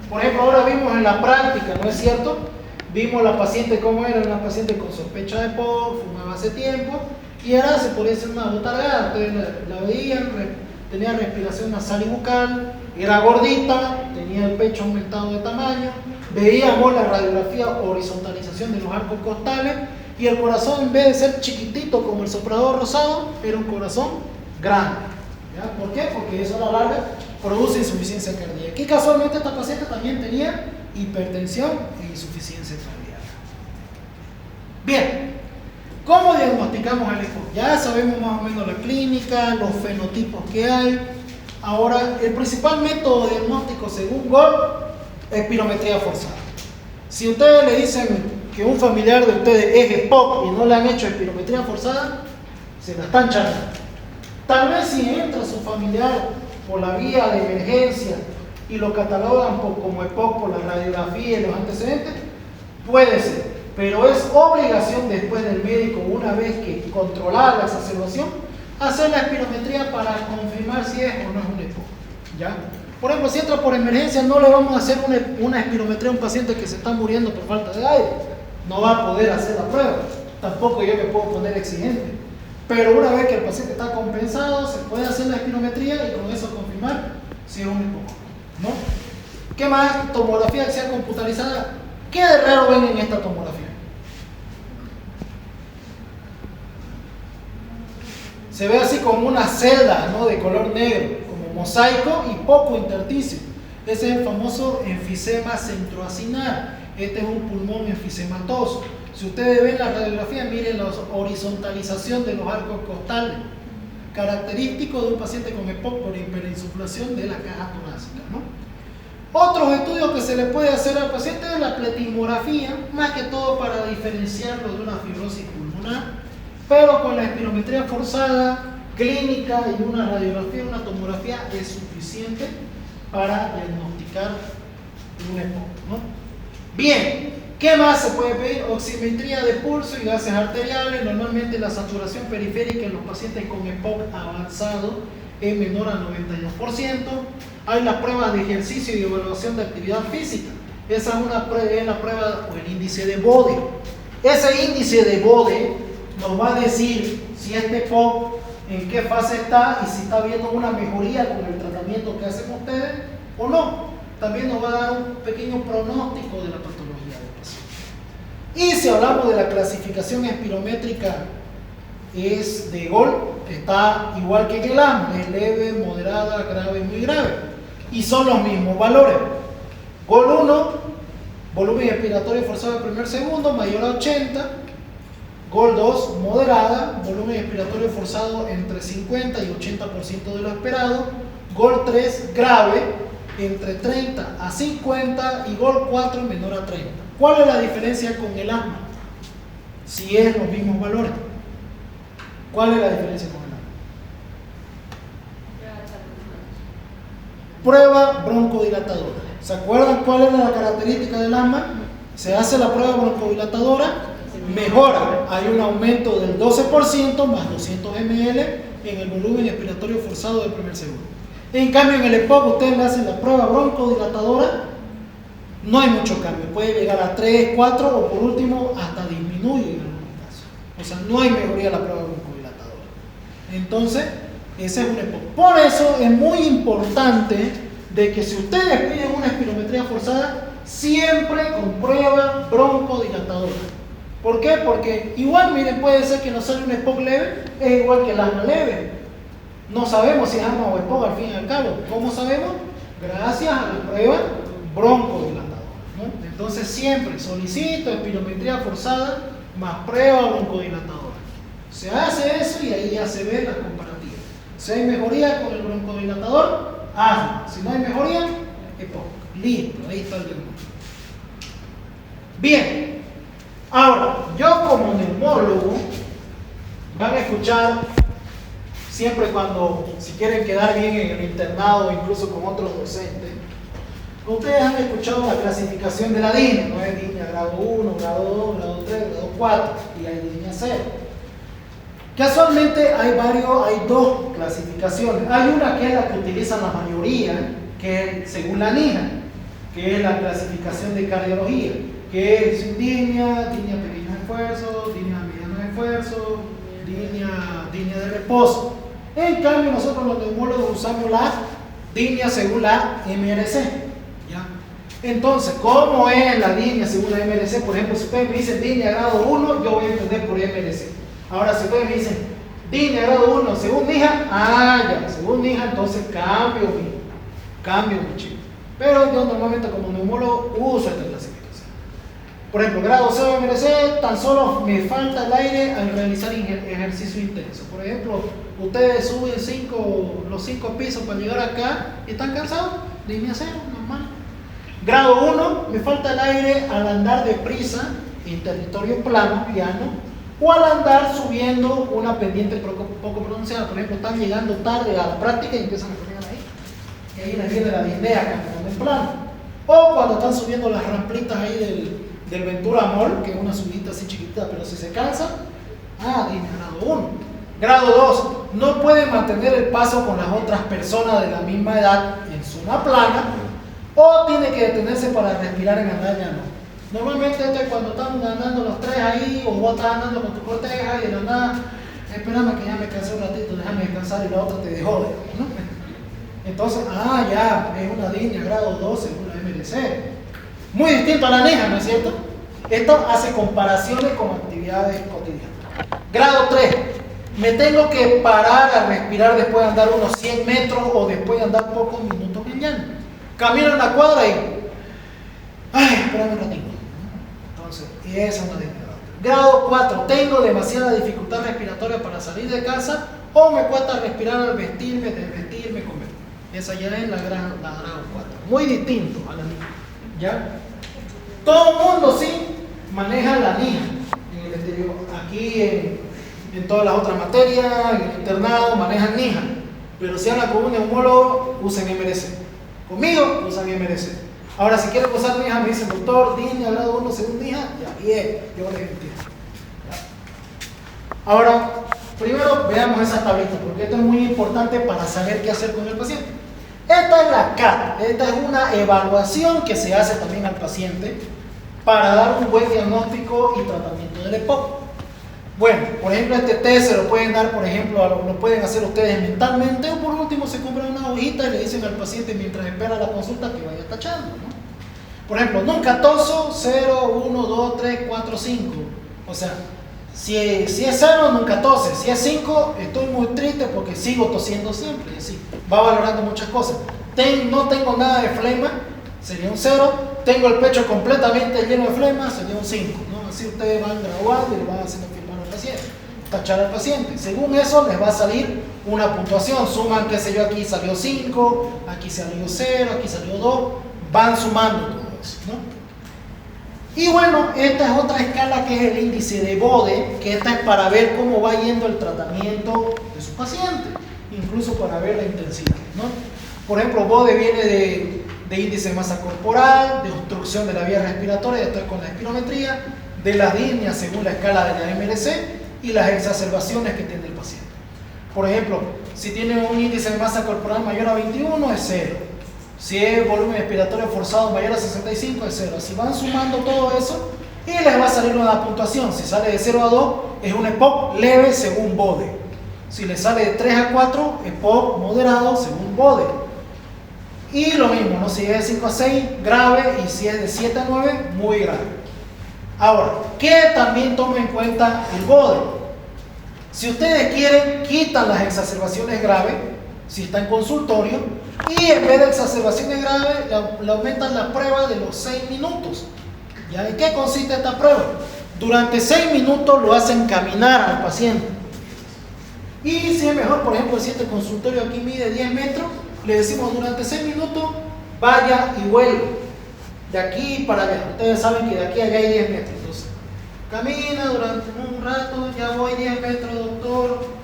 Por ejemplo, ahora vimos en la práctica, ¿no es cierto? Vimos la paciente cómo era una paciente con sospecha de POC, fumaba hace tiempo, y ahora se podía hacer una botargada. Entonces la veían, tenía respiración nasal y bucal, era gordita, tenía el pecho aumentado de tamaño, veíamos la radiografía horizontalización de los arcos costales, y el corazón, en vez de ser chiquitito como el soplador rosado, era un corazón grande. ¿Ya? ¿Por qué? Porque eso a la larga produce insuficiencia cardíaca. Y casualmente esta paciente también tenía hipertensión e insuficiencia cardíaca. Bien, ¿cómo diagnosticamos el EPOC? Ya sabemos más o menos la clínica, los fenotipos que hay. Ahora, el principal método diagnóstico según GOL es espirometría forzada. Si ustedes le dicen que un familiar de ustedes es EPOC y no le han hecho espirometría forzada, se la están charlando. Tal vez si entra su familiar por la vía de emergencia y lo catalogan como EPOC por la radiografía y los antecedentes, puede ser, pero es obligación después del médico, una vez que controlar la exacerbación, hacer la espirometría para confirmar si es o no es un EPOC. ¿Ya? Por ejemplo, si entra por emergencia, no le vamos a hacer una espirometría a un paciente que se está muriendo por falta de aire. No va a poder hacer la prueba. Tampoco yo me puedo poner exigente. Pero una vez que el paciente está compensado, se puede hacer la espirometría y con eso confirmar si es un EPOC, ¿no? ¿Qué más? Tomografía axial computarizada. ¿Qué de raro ven en esta tomografía? Se ve así como una celda, ¿no? De color negro, como mosaico y poco intersticio. Ese es el famoso enfisema centroacinar. Este es un pulmón enfisematoso. Si ustedes ven la radiografía, miren la horizontalización de los arcos costales, característico de un paciente con EPOC por hiperinsuflación de la caja torácica, ¿no? Otros estudios que se le puede hacer al paciente es la pletismografía, más que todo para diferenciarlo de una fibrosis pulmonar, pero con la espirometría forzada, clínica y una radiografía, una tomografía es suficiente para diagnosticar un EPOC, ¿no? Bien. ¿Qué más se puede pedir? Oximetría de pulso y gases arteriales. Normalmente la saturación periférica en los pacientes con EPOC avanzado es menor al 92%. Hay las pruebas de ejercicio y evaluación de actividad física. Esa es la prueba o el índice de Bode. Ese índice de Bode nos va a decir si este EPOC en qué fase está y si está viendo una mejoría con el tratamiento que hacen ustedes o no. También nos va a dar un pequeño pronóstico de la patología del paciente. Y si hablamos de la clasificación espirométrica, es de GOL, está igual que en el asma, es leve, moderada, grave, muy grave. Y son los mismos valores. GOL 1, volumen expiratorio forzado del primer segundo, mayor a 80. GOL 2, moderada, volumen expiratorio forzado entre 50 y 80% de lo esperado. GOL 3, grave, entre 30 a 50. Y GOL 4, menor a 30. ¿Cuál es la diferencia con el asma? Si es los mismos valores. ¿Cuál es la diferencia con el asma? Prueba broncodilatadora. ¿Se acuerdan cuál era la característica del asma? Se hace la prueba broncodilatadora, mejora. Hay un aumento del 12% más 200 ml en el volumen expiratorio forzado del primer segundo. En cambio, en el EPOC ustedes le hacen la prueba broncodilatadora, no hay mucho cambio. Puede llegar a 3, 4 o por último hasta disminuye en algunos casos. O sea, no hay mejoría en la prueba broncodilatadora. Entonces, ese es un EPOC. Por eso es muy importante de que si ustedes piden una espirometría forzada, siempre con prueba broncodilatadora. ¿Por qué? Porque igual, miren, puede ser que nos salga un EPOC leve, es igual que el asma leve. No sabemos si es asma o EPOC al fin y al cabo. ¿Cómo sabemos? Gracias a la prueba broncodilatadora, ¿no? Entonces siempre solicito espirometría forzada más prueba broncodilatadora. Se hace eso y ahí ya se ve la comparativa. Si hay mejoría con el broncodilatador, asma. Si no hay mejoría, EPOC. Listo, ahí está el diagnóstico. Bien, ahora, yo como neumólogo, van a escuchar siempre cuando, si quieren quedar bien en el internado o incluso con otros docentes, ustedes han escuchado la clasificación de la DINE, no es DINE grado 1, grado 2, grado 3, grado 4 y hay DINE 0. Casualmente hay dos clasificaciones. Hay una que es la que utilizan la mayoría, que es según la NIHA, que es la clasificación de cardiología, que es DINE, DINE pequeños esfuerzos, DINE medianos esfuerzos, DINE de reposo. En cambio, nosotros los neumólogos usamos la DINE según la MRC. ¿Ya? Entonces, ¿cómo es la DINE según la MRC? Por ejemplo, si ustedes me dicen DINE grado 1, yo voy a entender por MRC. Ahora, si ustedes me dicen DINE grado 1 según NIHA, según NIHA, entonces cambio mi chip. Pero yo normalmente como neumólogo uso esta clasificación. Por ejemplo, grado 0 MRC, tan solo me falta el aire al realizar ejercicio intenso. Por ejemplo, ustedes suben los 5 pisos para llegar acá y están cansados, DINE 0, normal. Grado 1, me falta el aire al andar deprisa en territorio plano, llano, o al andar subiendo una pendiente poco pronunciada. Por ejemplo, están llegando tarde a la práctica y empiezan a poner ahí. Y ahí les viene la disnea caminando en plano. O cuando están subiendo las ramplitas ahí del Ventura Mall, que es una subida así chiquita, pero si se cansa, DINE grado 1. Grado 2, no pueden mantener el paso con las otras personas de la misma edad en zona plana, o tiene que detenerse para respirar en andar llano. Normalmente esto es cuando están andando los tres ahí, o vos estás andando con tu corteja y de la nada, espérame que ya me cansé un ratito, déjame descansar y la otra te dejó, ¿no? Entonces, ya, es una DINE grado 2 según la MRC. Muy distinto a la NIHA, ¿no es cierto? Esto hace comparaciones con actividades cotidianas. Grado 3, me tengo que parar a respirar después de andar unos 100 metros o después de andar pocos minutos en llano. Camino una cuadra y, espérame un ratito. Entonces, esa es una DINE. Grado 4, tengo demasiada dificultad respiratoria para salir de casa o me cuesta respirar al vestirme, desvestirme, comer. Esa ya es la grado 4. Muy distinto a la NIHA. ¿Ya? Todo el mundo sí maneja la NIHA en el exterior. Aquí en todas las otras materias, en el internado manejan NIHA. Pero si hablan con un neumólogo, usan MRC. Conmigo usan MRC. Ahora, si quieren usar NIHA, me dicen, doctor, DINE grado 1 según NIHA, ya bien, yo les entiendo. Ahora, primero veamos esa tablita, porque esto es muy importante para saber qué hacer con el paciente. Esta es la CAT, esta es una evaluación que se hace también al paciente para dar un buen diagnóstico y tratamiento del EPOC. Bueno, por ejemplo, este test se lo pueden dar, por ejemplo, lo pueden hacer ustedes mentalmente, o por último se compran una hojita y le dicen al paciente mientras espera la consulta que vaya tachando, ¿no? Por ejemplo, nunca toso, 0, 1, 2, 3, 4, 5. O sea, si es 0, nunca tose. Si es 5, estoy muy triste porque sigo tosiendo siempre. Y así, va valorando muchas cosas. No tengo nada de flema, sería un 0. Tengo el pecho completamente lleno de flema, sería un 5, ¿no? Así ustedes van graduando y le van haciendo firmar al paciente, tachar al paciente. Según eso les va a salir una puntuación. Suman, qué sé yo, aquí salió 5, aquí salió 0, aquí salió 2. Van sumando todo eso, ¿no? Y bueno, esta es otra escala que es el índice de Bode, que esta es para ver cómo va yendo el tratamiento de su paciente, incluso para ver la intensidad, ¿no? Por ejemplo, Bode viene de índice de masa corporal, de obstrucción de la vía respiratoria, esto es con la espirometría, de las líneas según la escala de la MLC y las exacerbaciones que tiene el paciente. Por ejemplo, si tiene un índice de masa corporal mayor a 21 es 0. Si es volumen expiratorio forzado mayor a 65 es 0. Si van sumando todo eso y les va a salir una puntuación. Si sale de 0 a 2 es un EPOC leve según Bode. Si le sale de 3 a 4, EPOC moderado según Bode. Y lo mismo, ¿no? Si es de 5 a 6, grave, y si es de 7 a 9, muy grave. Ahora, ¿qué también toma en cuenta el Bode? Si ustedes quieren, quitan las exacerbaciones graves, si está en consultorio, y en vez de exacerbaciones graves, le aumentan la prueba de los 6 minutos. ¿Ya? ¿En qué consiste esta prueba? Durante 6 minutos lo hacen caminar al paciente. Y si es mejor, por ejemplo, si este consultorio aquí mide 10 metros, le decimos durante 6 minutos, vaya y vuelva. De aquí para allá. Ustedes saben que de aquí a allá hay 10 metros. Entonces, camina durante un rato, ya voy 10 metros, doctor.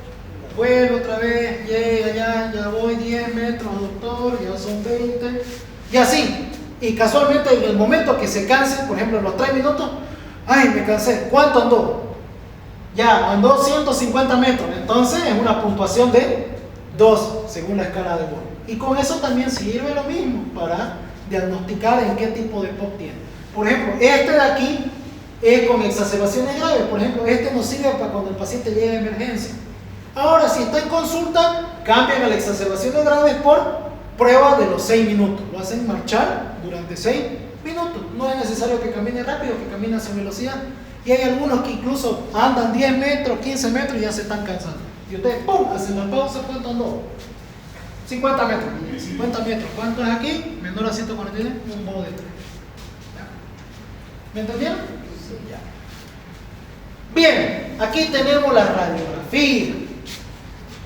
Vuelvo otra vez, llega allá, ya voy 10 metros, doctor, ya son 20. Y así. Y casualmente en el momento que se canse, por ejemplo en los 3 minutos, ay, me cansé. ¿Cuánto andó? Ya, andó 150 metros. Entonces es una puntuación de 2 según la escala de Bode. Y con eso también sirve lo mismo para diagnosticar en qué tipo de EPOC tiene. Por ejemplo, este de aquí es con exacerbaciones graves. Por ejemplo, este nos sirve para cuando el paciente llega a emergencia. Ahora, si está en consulta, cambian a las exacerbaciones graves por prueba de los 6 minutos. Lo hacen marchar durante 6 minutos. No es necesario que camine rápido, que camine a su velocidad. Y hay algunos que incluso andan 10 metros, 15 metros y ya se están cansando. Y ustedes, ¡pum!, hacen la pausa. ¿Cuánto andó? 50 metros. 50 metros. ¿Cuánto es aquí? Menor a 149, un Bode 3. ¿Me entendieron? Sí, ya. Bien, aquí tenemos la radiografía.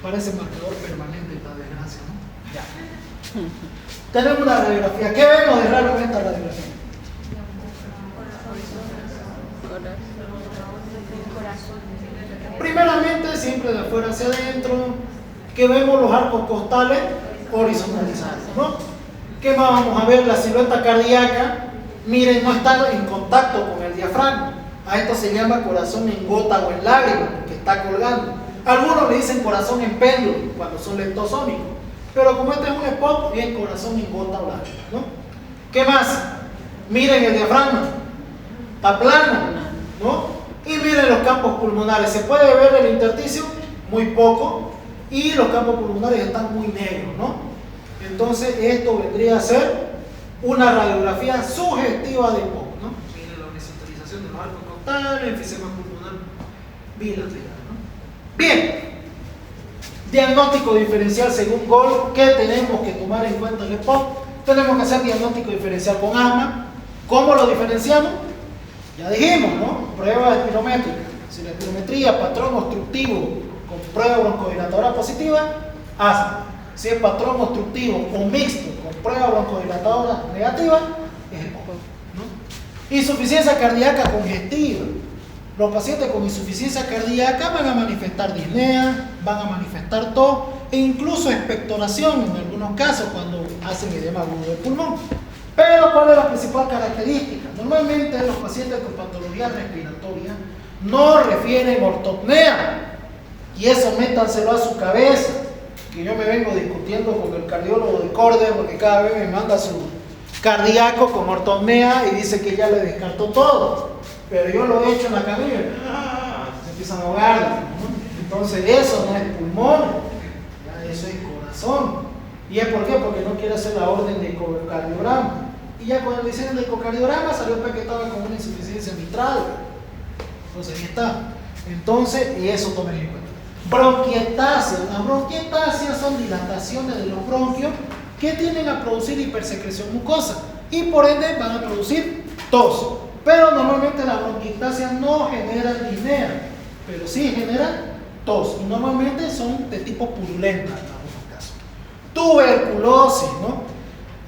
Parece marcador permanente esta desgracia, ¿no? Ya. Tenemos la radiografía. ¿Qué vemos de raro en esta radiografía? Primeramente, siempre de afuera hacia adentro, que vemos los arcos costales horizontalizados, ¿no? ¿Qué más vamos a ver? La silueta cardíaca. Miren, no está en contacto con el diafragma. A esto se llama corazón en gota o en lágrima, porque está colgando. Algunos le dicen corazón en péndulo cuando son leptosómicos, pero como este es un EPOC, es corazón en gota o lágrima, ¿no? ¿Qué más? Miren el diafragma, está plano, ¿no? Y miren los campos pulmonares. Se puede ver el intersticio muy poco y los campos pulmonares están muy negros, ¿no? Entonces esto vendría a ser una radiografía sugestiva de EPOC, ¿no? Miren la horizontalización de los arcos costales, enfisema pulmonar bilateral. Bien, diagnóstico diferencial según Gold. ¿Qué tenemos que tomar en cuenta el EPOC? Tenemos que hacer diagnóstico diferencial con asma. ¿Cómo lo diferenciamos? Ya dijimos, ¿no? Prueba espirométrica. Si la espirometría, patrón obstructivo con prueba broncodilatadora positiva, asma. Si es patrón obstructivo o mixto con prueba broncodilatadora negativa, es EPOC, ¿no? Insuficiencia cardíaca congestiva. Los pacientes con insuficiencia cardíaca van a manifestar disnea, van a manifestar tos e incluso expectoración en algunos casos cuando hacen edema agudo del pulmón. Pero ¿cuál es la principal característica? Normalmente los pacientes con patología respiratoria no refieren ortopnea, y eso métanselo a su cabeza, que yo me vengo discutiendo con el cardiólogo de Corder porque cada vez me manda su cardíaco con ortopnea y dice que ya le descartó todo. Pero yo lo he hecho en la camilla, se empiezan a ahogar, ¿no? Entonces eso no es pulmón, ya eso es corazón. ¿Y es por qué? Porque no quiere hacer la orden de ecocardiograma. Y ya cuando le hicieron el ecocardiograma salió que estaba con una insuficiencia mitral. Entonces ahí está. Entonces, y eso tomen en cuenta. Bronquiectasia. Las bronquiectasias son dilataciones de los bronquios que tienden a producir hipersecreción mucosa y por ende van a producir tos. Pero normalmente las bronquiectasias no generan disnea, pero sí generan tos. Y normalmente son de tipo purulenta en algunos casos. Tuberculosis, ¿no?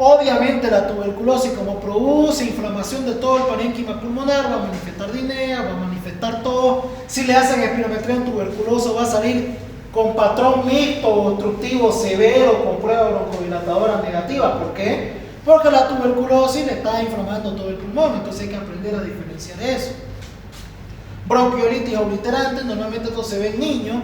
Obviamente la tuberculosis, como produce inflamación de todo el parénquima pulmonar, va a manifestar disnea, va a manifestar tos. Si le hacen espirometría a un tuberculoso, va a salir con patrón mixto o obstructivo severo con prueba broncodilatadora negativa. ¿Por qué? Porque la tuberculosis le está inflamando todo el pulmón, entonces hay que aprender a diferenciar eso. Bronquiolitis obliterante, normalmente esto se ve en niños,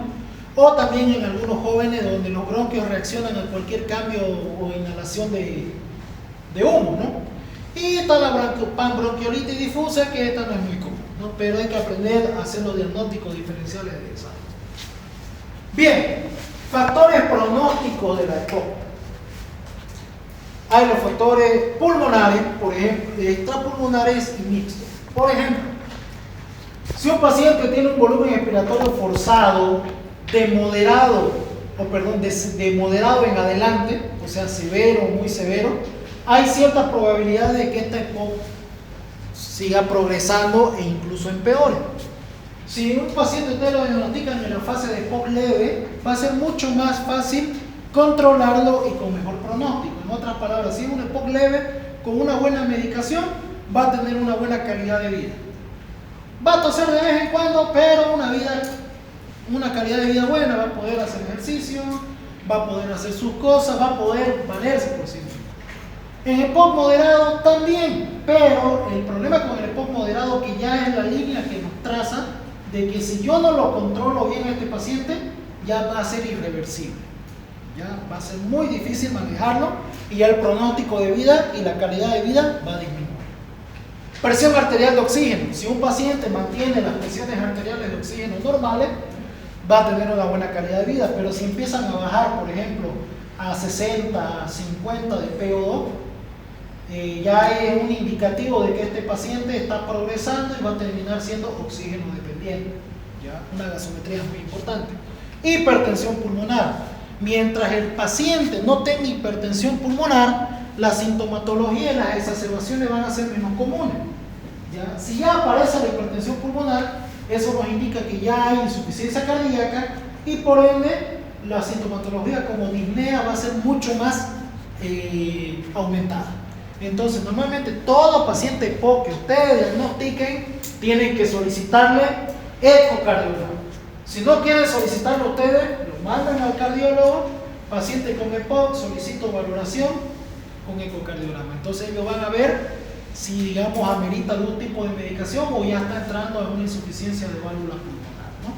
o también en algunos jóvenes donde los bronquios reaccionan a cualquier cambio o inhalación de humo, ¿no? Y está la panbronquiolitis difusa, que esta no es muy común, ¿no? Pero hay que aprender a hacer los diagnósticos diferenciales de esa. Bien, factores pronósticos de la EPOC. Hay los factores pulmonares, por ejemplo, extrapulmonares y mixtos. Por ejemplo, si un paciente tiene un volumen expiratorio forzado de moderado en adelante, o sea, severo o muy severo, hay ciertas probabilidades de que esta EPOC siga progresando e incluso empeore. Si un paciente usted lo diagnostican en la fase de EPOC leve, va a ser mucho más fácil controlarlo y con mejor pronóstico. En otras palabras, si es un EPOC leve, con una buena medicación, va a tener una buena calidad de vida. Va a toser de vez en cuando, pero una calidad de vida buena, va a poder hacer ejercicio, va a poder hacer sus cosas, va a poder valerse por sí mismo. En EPOC moderado también, pero el problema con el EPOC moderado, que ya es la línea que nos traza, de que si yo no lo controlo bien a este paciente, ya va a ser irreversible. Ya va a ser muy difícil manejarlo y ya el pronóstico de vida y la calidad de vida va a disminuir. Presión arterial de oxígeno. Si un paciente mantiene las presiones arteriales de oxígeno normales, va a tener una buena calidad de vida, pero si empiezan a bajar, por ejemplo, a 60, a 50 de PO2, ya es un indicativo de que este paciente está progresando y va a terminar siendo oxígeno dependiente. ¿Ya? Una gasometría es muy importante. Hipertensión pulmonar. Mientras el paciente no tenga hipertensión pulmonar, la sintomatología y las exacerbaciones van a ser menos comunes. ¿Ya? Si ya aparece la hipertensión pulmonar, eso nos indica que ya hay insuficiencia cardíaca y por ende la sintomatología como disnea va a ser mucho más aumentada. Entonces, normalmente todo paciente EPOC que ustedes diagnostiquen tienen que solicitarle ecocardiograma. Si no quieren solicitarlo ustedes, lo mandan al cardiólogo, paciente con EPOC, solicito valoración con ecocardiograma. Entonces ellos van a ver si, digamos, amerita algún tipo de medicación o ya está entrando a una insuficiencia de válvula pulmonar, ¿no?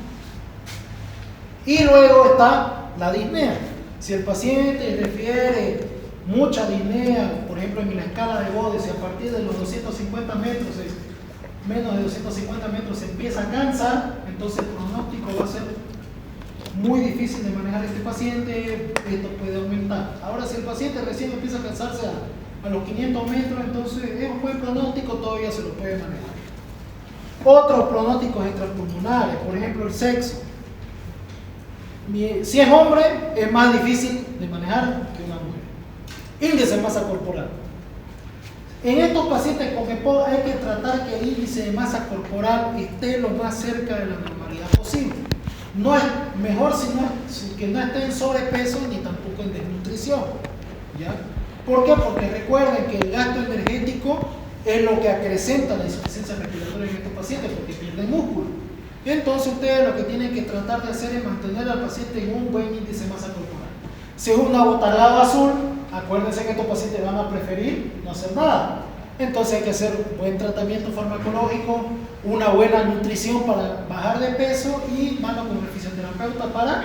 Y luego está la disnea. Si el paciente refiere mucha disnea, por ejemplo en la escala de Bode, si a partir de los 250 metros, menos de 250 metros se empieza a cansar, entonces el pronóstico va a ser muy difícil de manejar este paciente, esto puede aumentar. Ahora si el paciente recién empieza a cansarse a los 500 metros, entonces es un buen pronóstico, todavía se lo puede manejar. Otros pronósticos extrapulmonares, por ejemplo el sexo. Si es hombre, es más difícil de manejar que una mujer. Índice de masa corporal. En estos pacientes con EPOC hay que tratar que el índice de masa corporal esté lo más cerca de la normalidad posible. No es mejor que no esté en sobrepeso ni tampoco en desnutrición. ¿Ya? ¿Por qué? Porque recuerden que el gasto energético es lo que acrecenta la insuficiencia respiratoria en estos pacientes porque pierden músculo. Entonces ustedes lo que tienen que tratar de hacer es mantener al paciente en un buen índice de masa corporal. Si es un abotargado azul, acuérdense que estos pacientes van a preferir no hacer nada. Entonces hay que hacer un buen tratamiento farmacológico, una buena nutrición para bajar de peso y mano con el fisioterapeuta para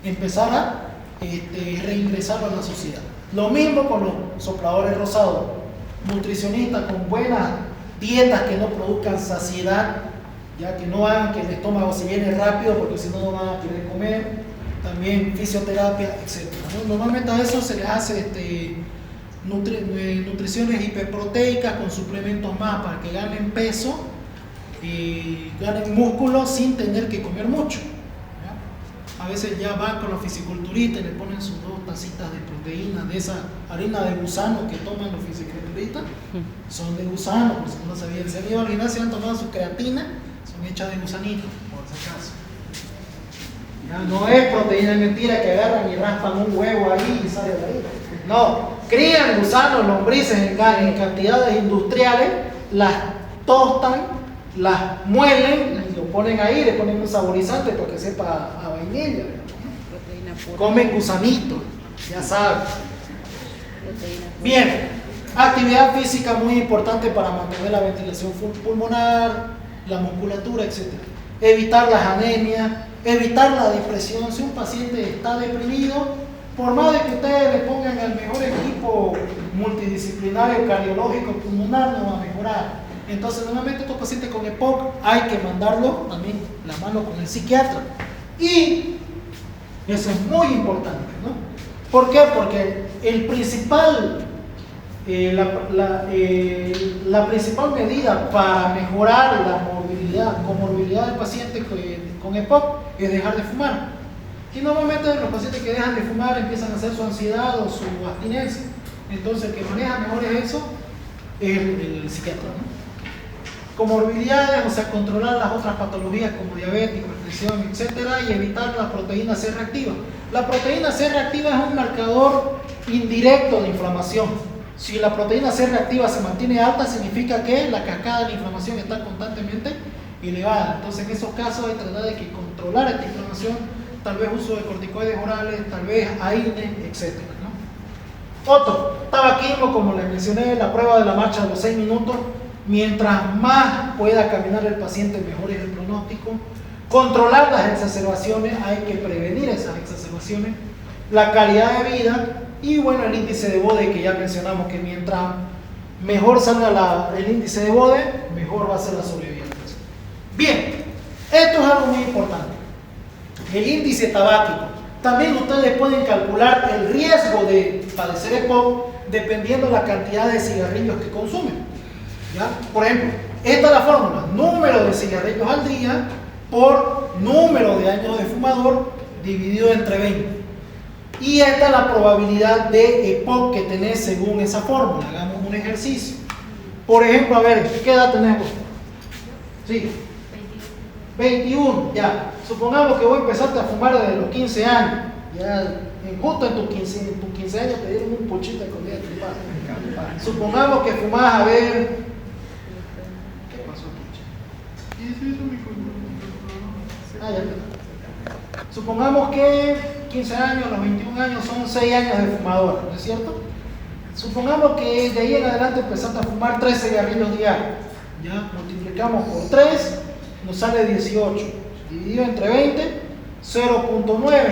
empezar a reingresarlo a la sociedad. Lo mismo con los sopladores rosados, nutricionistas con buenas dietas que no produzcan saciedad ya que no hagan que el estómago se llene rápido porque si no no van a querer comer, también fisioterapia, etc. ¿no? Normalmente a eso se les hace nutriciones hiperproteicas con suplementos más para que ganen peso y ganen músculo sin tener que comer mucho. A veces ya van con los fisiculturistas y le ponen sus 2 tacitas de proteína de esa harina de gusano que toman los fisiculturistas. Son de gusano, por si no sabían. Si han ido al gimnasio y han tomado su creatina, son hechas de gusanito, por si acaso. Ya, no es proteína, es mentira que agarran y raspan un huevo ahí y sale de ahí. No, crían gusanos, lombrices en cantidades industriales, las tostan, las muelen y lo ponen ahí, le ponen un saborizante para que sepa a vainilla. Comen gusanitos, ya saben. Bien, actividad física muy importante para mantener la ventilación pulmonar, la musculatura, etc. Evitar las anemias, evitar la depresión. Si un paciente está deprimido, por más de que ustedes le pongan al mejor equipo multidisciplinario cardiológico pulmonar, no va a mejorar. Entonces, normalmente estos pacientes con EPOC hay que mandarlo también la mano con el psiquiatra. Y eso es muy importante, ¿no? ¿Por qué? Porque el principal, la principal medida para mejorar la comorbilidad del paciente con EPOC es dejar de fumar. Y normalmente los pacientes que dejan de fumar empiezan a hacer su ansiedad o su abstinencia. Entonces, el que maneja mejor eso es el psiquiatra, ¿no? Comorbilidades, o sea, controlar las otras patologías como diabetes, hipertensión, etcétera, y evitar la proteína C reactiva. La proteína C reactiva es un marcador indirecto de inflamación. Si la proteína C reactiva se mantiene alta, significa que la cascada de inflamación está constantemente elevada. Entonces, en esos casos hay que tratar de controlar esta inflamación, tal vez uso de corticoides orales, tal vez AINE, etcétera, ¿no? Otro, tabaquismo, como les mencioné, la prueba de la marcha de los 6 minutos. Mientras más pueda caminar el paciente, mejor es el pronóstico. Controlar las exacerbaciones, hay que prevenir esas exacerbaciones. La calidad de vida y bueno, el índice de Bode, que ya mencionamos que mientras mejor salga el índice de Bode, mejor va a ser la sobrevivencia. Bien, esto es algo muy importante. El índice tabáquico. También ustedes pueden calcular el riesgo de padecer EPOC dependiendo de la cantidad de cigarrillos que consumen. ¿Ya? Por ejemplo, esta es la fórmula: número de cigarrillos al día por número de años de fumador dividido entre 20. Y esta es la probabilidad de EPOC que tenés según esa fórmula. Hagamos un ejercicio. Por ejemplo, a ver, ¿qué edad tenemos? Sí. 21, ya. Supongamos que vos empezaste a fumar desde los 15 años. Ya, justo en tus 15 años te dieron un puchito con día de tu padre. Supongamos que fumás, a ver. Supongamos que 15 años, los 21 años son 6 años de fumador, ¿no es cierto? Supongamos que de ahí en adelante empezaste a fumar 3 cigarrillos diarios. Ya multiplicamos por 3, nos sale 18. Dividido entre 20, 0.9.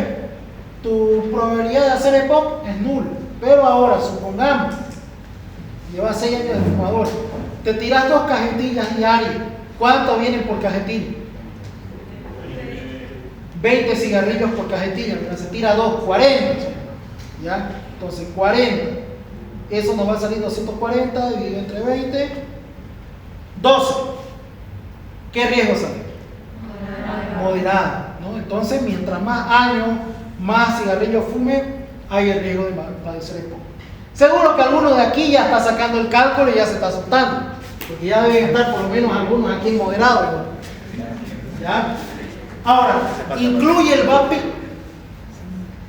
Tu probabilidad de hacer EPOC es nula. Pero ahora, supongamos, llevas 6 años de fumador, te tiras 2 cajetillas diarias. ¿Cuánto vienen por cajetilla? 20 cigarrillos por cajetilla, pero se tira 2, 40. ¿Ya? Entonces 40. Eso nos va a salir 240 dividido entre 20. 12. ¿Qué riesgo sale? Moderado, ¿no? Entonces, mientras más años, más cigarrillos fume, hay el riesgo de padecer EPOC. Seguro que alguno de aquí ya está sacando el cálculo y ya se está soltando, porque ya deben estar por lo menos algunos aquí moderados, ¿no? ¿Ya? Ahora, incluye el vaping.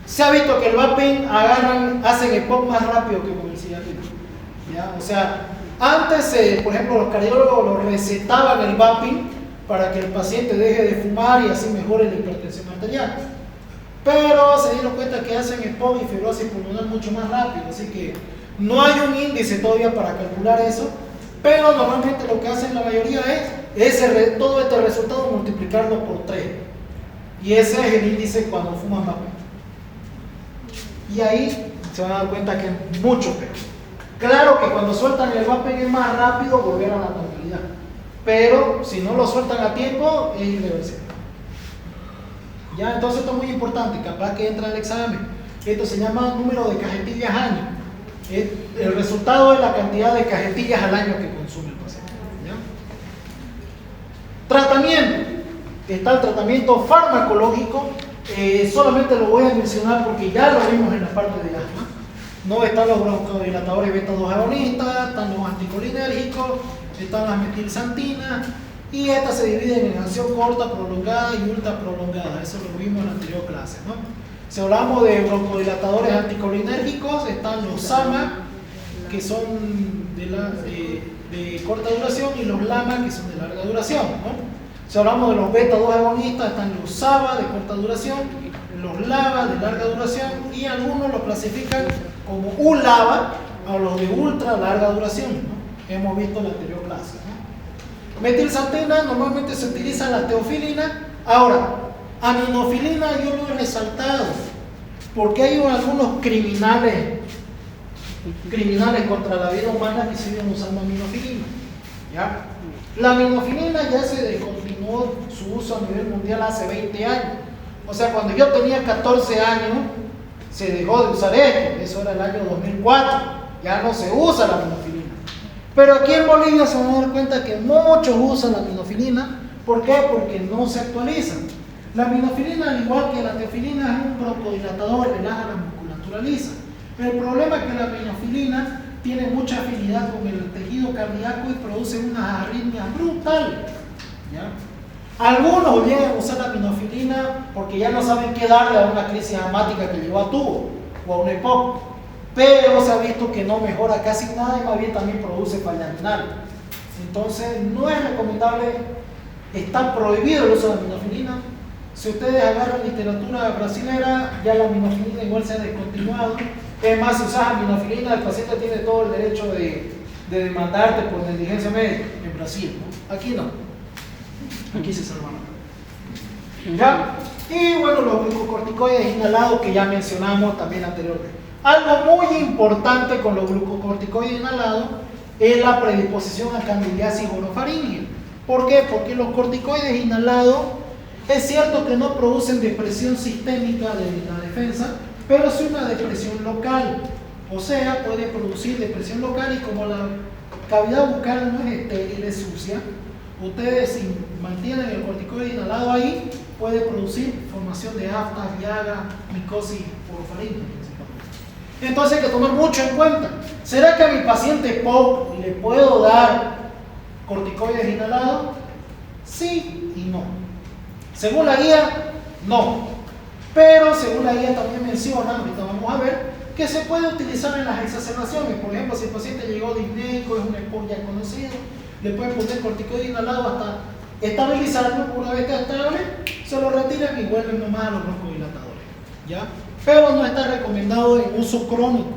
Se ha visto que el vaping hacen EPOC más rápido que con el cigarrillo. ¿Ya? O sea, antes, por ejemplo, los cardiólogos lo recetaban el vaping para que el paciente deje de fumar y así mejore la hipertensión arterial. Pero se dieron cuenta que hacen EPOC y fibrosis pulmonar mucho más rápido, así que no hay un índice todavía para calcular eso, pero normalmente lo que hacen la mayoría es todo este resultado multiplicarlo por 3. Y ese es el índice cuando fuman vaping. Y ahí se van a dar cuenta que es mucho peor. Claro que cuando sueltan el vaping es más rápido volver a la normalidad. pero si no lo sueltan a tiempo es irreversible. Ya, entonces esto es muy importante, capaz que entra al examen. Esto se llama número de cajetillas año. El resultado es la cantidad de cajetillas al año que consume el paciente. ¿Ya? Tratamiento. Está el tratamiento farmacológico. Solamente lo voy a mencionar porque ya lo vimos en la parte de asma. No están los broncodilatadores beta-2 agonistas, están los anticolinérgicos, están las metilxantinas, y estas se dividen en acción corta, prolongada y ultra prolongada. Eso lo vimos en la anterior clase, ¿no? Si hablamos de broncodilatadores anticolinérgicos, están los SAMA, que son de corta duración, y los LAMA, que son de larga duración, ¿no? Si hablamos de los beta-2 agonistas, están los SABA de corta duración, los LABA de larga duración, y algunos los clasifican como ULABA a los de ultra larga duración, ¿no? Hemos visto en la anterior clase, ¿no? Metilxantina normalmente se utiliza la teofilina. Ahora, aminofilina yo lo he resaltado porque hay algunos criminales contra la vida humana que siguen usando aminofilina. ¿Ya? La aminofilina ya se descontinuó su uso a nivel mundial hace 20 años. O sea, cuando yo tenía 14 años se dejó de usar esto. Eso era el año 2004. Ya no se usa la aminofilina. Pero aquí en Bolivia se van a dar cuenta que muchos usan la aminofilina. ¿Por qué? Porque no se actualizan. La aminofilina, al igual que la teofilina, es un broncodilatador, relaja la musculatura lisa. Pero el problema es que la aminofilina tiene mucha afinidad con el tejido cardíaco y produce unas arritmias brutales. ¿Ya? Algunos llegan a usar la aminofilina porque ya no saben qué darle a una crisis asmática que llevó a tubo o a un EPOC. Pero se ha visto que no mejora casi nada y más bien también produce falla renal. Entonces no es recomendable, está prohibido el uso de aminofilina. Si ustedes agarran literatura brasilera, ya la aminofilina igual se ha descontinuado. Es más, si usas aminofilina, el paciente tiene todo el derecho de demandarte por negligencia médica en Brasil, ¿no? Aquí no. Aquí se salvan. ¿Ya? Y bueno, los glucocorticoides inhalados que ya mencionamos también anteriormente. Algo muy importante con los glucocorticoides inhalados es la predisposición a candidiasis orofaringea. ¿Por qué? Porque los corticoides inhalados es cierto que no producen depresión sistémica de la defensa, pero sí una depresión local. O sea, puede producir depresión local, y como la cavidad bucal no es estéril, es sucia, ustedes si mantienen el corticoide inhalado ahí, puede producir formación de aftas, llagas, micosis orofaringea principalmente. Entonces hay que tomar mucho en cuenta. ¿Será que a mi paciente POC le puedo dar corticoides inhalados? Sí y no. Según la guía, no. Pero según la guía también menciona, ahorita vamos a ver, que se puede utilizar en las exacerbaciones. Por ejemplo, si el paciente llegó disnéico, es un EPOC ya conocido, le pueden poner corticoide inhalado hasta estabilizarlo. Una vez que está estable, se lo retiran y vuelven nomás a los broncodilatadores, ¿ya? Pero no está recomendado en uso crónico,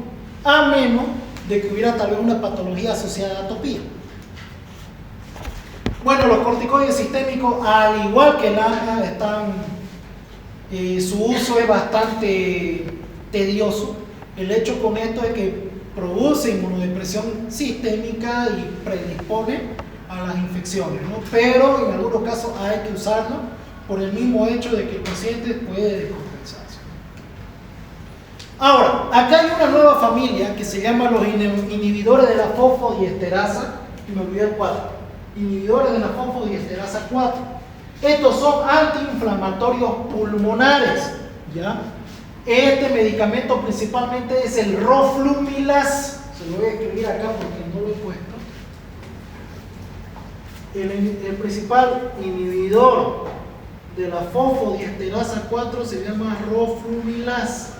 a menos de que hubiera tal vez una patología asociada a atopía. Bueno, los corticoides sistémicos, al igual que el ANA, su uso es bastante tedioso. El hecho con esto es que produce inmunodepresión sistémica y predispone a las infecciones, ¿no? Pero en algunos casos hay que usarlo por el mismo hecho de que el paciente puede descompensarse. Ahora, acá hay una nueva familia que se llama los inhibidores de la fosfodiesterasa, y me olvidé el 4. Inhibidores de la fosfodiesterasa 4. Estos son antiinflamatorios pulmonares, ¿ya? Este medicamento principalmente es el roflumilaz. Se lo voy a escribir acá porque no lo he puesto. El principal inhibidor de la fosfodiesterasa 4 se llama roflumilaz,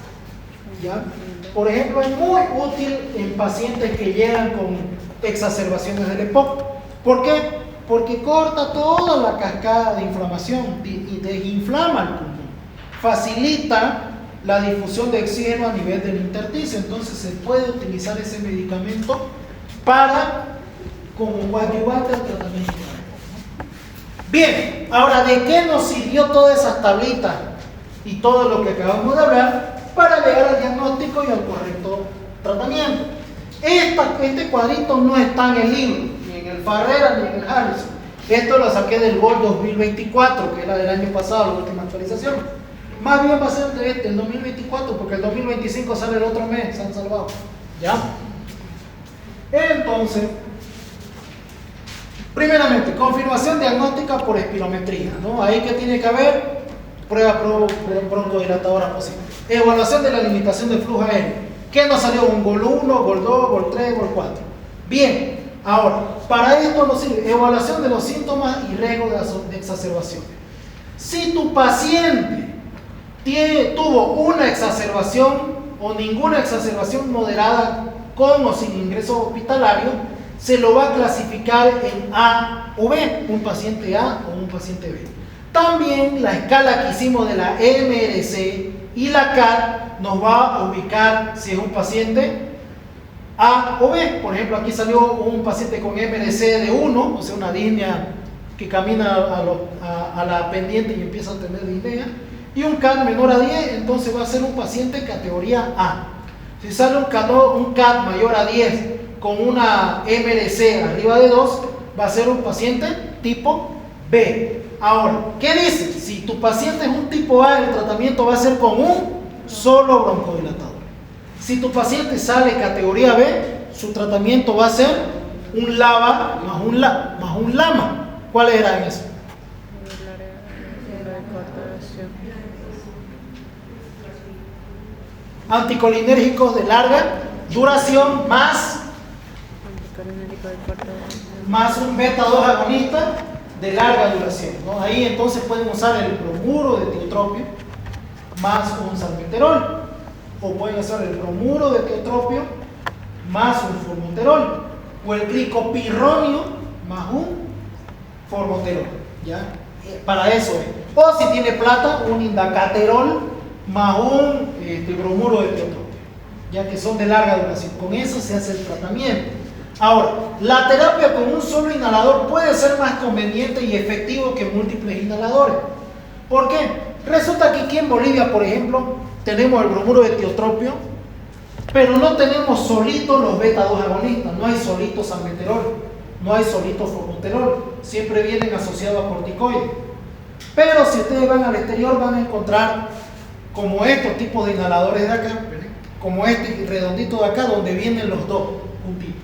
¿ya? Por ejemplo, es muy útil en pacientes que llegan con exacerbaciones del EPOC. ¿Por qué? Porque corta toda la cascada de inflamación y desinflama el pulmón. Facilita la difusión de oxígeno a nivel del intersticio. Entonces se puede utilizar ese medicamento como coadyuvante al tratamiento. Bien, ahora, ¿de qué nos sirvió todas esas tablitas y todo lo que acabamos de hablar para llegar al diagnóstico y al correcto tratamiento? Este cuadrito no está en el libro, ni en el Farrera ni en el Harrison. Esto lo saqué del GOL 2024, que era del año pasado, la última actualización. Más bien va a ser de el 2024, porque el 2025 sale el otro mes, se han salvado. ¿Ya? Entonces, primeramente, confirmación diagnóstica por espirometría, ¿no? Ahí que tiene que haber prueba broncodilatadora posible. Evaluación de la limitación de flujo aéreo. ¿Qué nos salió? Un GOL 1, GOL 2, GOL 3, GOL 4. Bien, ahora, para esto nos sirve evaluación de los síntomas y riesgo de exacerbación. Si tu paciente tuvo una exacerbación o ninguna exacerbación moderada con o sin ingreso hospitalario, se lo va a clasificar en A o B, un paciente A o un paciente B. También la escala que hicimos de la MRC y la CAT nos va a ubicar si es un paciente A o B. Por ejemplo, aquí salió un paciente con MRC de 1, o sea, una disnea que camina a la pendiente y empieza a tener disnea, y un CAT menor a 10, entonces va a ser un paciente categoría A. Si sale un CAT mayor a 10 con una MRC arriba de 2, va a ser un paciente tipo B. Ahora, ¿qué dice? Si tu paciente es un tipo A, el tratamiento va a ser con un solo broncodilatador. Si tu paciente sale categoría B, su tratamiento va a ser un LABA más un LAMA. ¿Cuáles eran esos? Anticolinérgicos de larga duración más un beta 2 agonista de larga duración, ¿no? Ahí entonces pueden usar el bromuro de tiotropio más un salmeterol, o pueden usar el bromuro de tiotropio más un formoterol, o el glicopirronio más un formoterol, ¿ya? Para eso es. O si tiene plata, un indacaterol más un bromuro de tiotropio, ya que son de larga duración. Con eso se hace el tratamiento. Ahora, la terapia con un solo inhalador puede ser más conveniente y efectivo que múltiples inhaladores. ¿Por qué? Resulta que aquí en Bolivia, por ejemplo, tenemos el bromuro de tiotropio, pero no tenemos solitos los beta 2 agonistas, no hay solitos salmeterol, no hay solitos formoterol, siempre vienen asociados a corticoides. Pero si ustedes van al exterior van a encontrar como estos tipos de inhaladores de acá, como este redondito de acá, donde vienen los dos juntitos.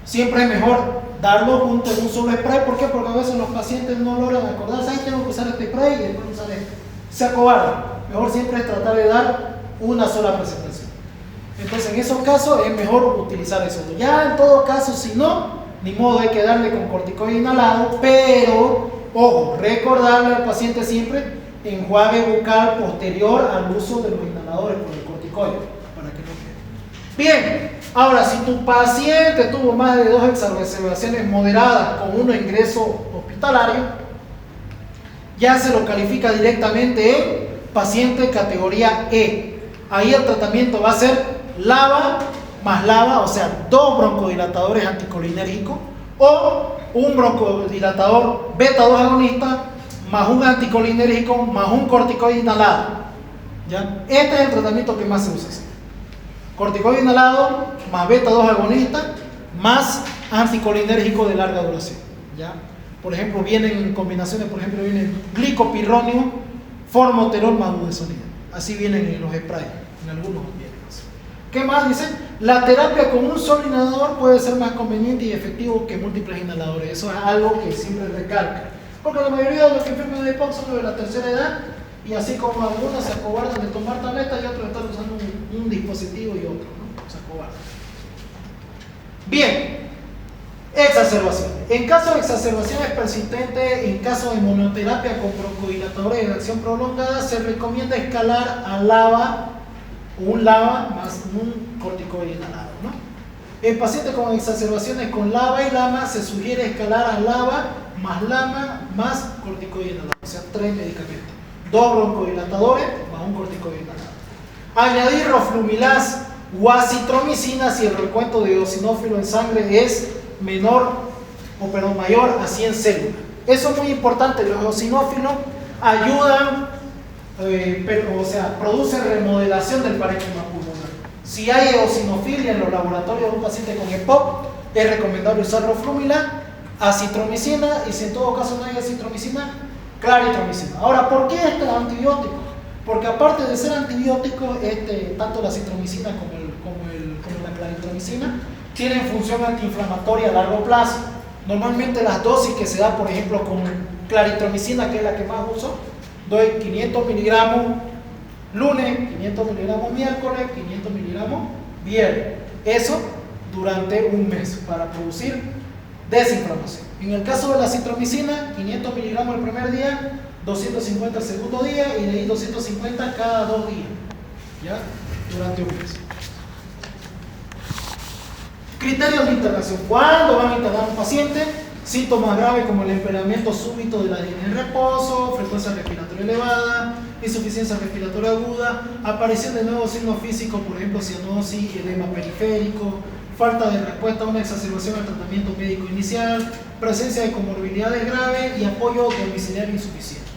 Siempre es mejor darlo junto en un solo spray. ¿Por qué? Porque a veces los pacientes no logran acordarse, ay, tengo que usar este spray y después usar este. Se acobardan. Mejor siempre es tratar de dar una sola presentación. Entonces, en esos casos es mejor utilizar eso. Ya en todo caso, si no, ni modo, hay que darle con corticoide inhalado, pero, ojo, recordarle al paciente siempre enjuague bucal posterior al uso de los inhaladores por el corticoide, para que no quede. Bien. Ahora, si tu paciente tuvo más de 2 exacerbaciones moderadas con un ingreso hospitalario, ya se lo califica directamente en paciente categoría E. Ahí el tratamiento va a ser LABA más LABA, o sea, 2 broncodilatadores anticolinérgicos, o un broncodilatador beta 2 agonista más un anticolinérgico más un corticoide inhalado. ¿Ya? Este es el tratamiento que más se usa. Corticoide inhalado más beta 2 agonista más anticolinérgico de larga duración, ¿ya? Por ejemplo, vienen en combinaciones, por ejemplo, vienen glicopirronio, formoterol más budesonida. Así vienen en los sprays, en algunos vienen así. ¿Qué más dice? La terapia con un solo inhalador puede ser más conveniente y efectivo que múltiples inhaladores. Eso es algo que siempre recalca. Porque la mayoría de los enfermos de EPOC son de la tercera edad, y así como algunos se acobardan de tomar tabletas y otros están usando un dispositivo y otro, ¿no? Se acobardan. Bien, exacerbación. En caso de exacerbaciones persistentes, en caso de monoterapia con broncodilatadores de acción prolongada, se recomienda escalar a LABA, un LABA más un corticoide inhalado, ¿no? En pacientes con exacerbaciones con LABA y LAMA, se sugiere escalar a LABA más LAMA más corticoide inhalado, o sea, 3 medicamentos. 2 broncodilatadores más un corticoide inhalado. Añadir roflumilaz o acitromicina si el recuento de eosinófilo en sangre es mayor a 100 células. Eso es muy importante. Los eosinófilos ayudan, producen remodelación del parénquima pulmonar. Si hay eosinofilia en los laboratorios de un paciente con EPOC, es recomendable usar roflumilaz. acitromicina, y si en todo caso no hay acitromicina, claritromicina. Ahora, ¿por qué este antibiótico? Porque aparte de ser antibiótico, tanto la acitromicina como la claritromicina tienen función antiinflamatoria a largo plazo. Normalmente las dosis que se da, por ejemplo, con claritromicina, que es la que más uso, doy 500 miligramos lunes, 500 miligramos miércoles, 500 miligramos viernes. Eso durante un mes para producir desinflamación. En el caso de la acitromicina, 500 miligramos el primer día, 250 el segundo día y de ahí 250 cada 2 días, ¿ya? Durante un mes. Criterios de internación. ¿Cuándo van a internar a un paciente? Síntomas graves como el empeoramiento súbito de la diarrea en reposo, frecuencia respiratoria elevada, insuficiencia respiratoria aguda, aparición de nuevos signos físicos, por ejemplo, cianosis, edema periférico, falta de respuesta a una exacerbación al tratamiento médico inicial, presencia de comorbilidades graves y apoyo domiciliario insuficiente.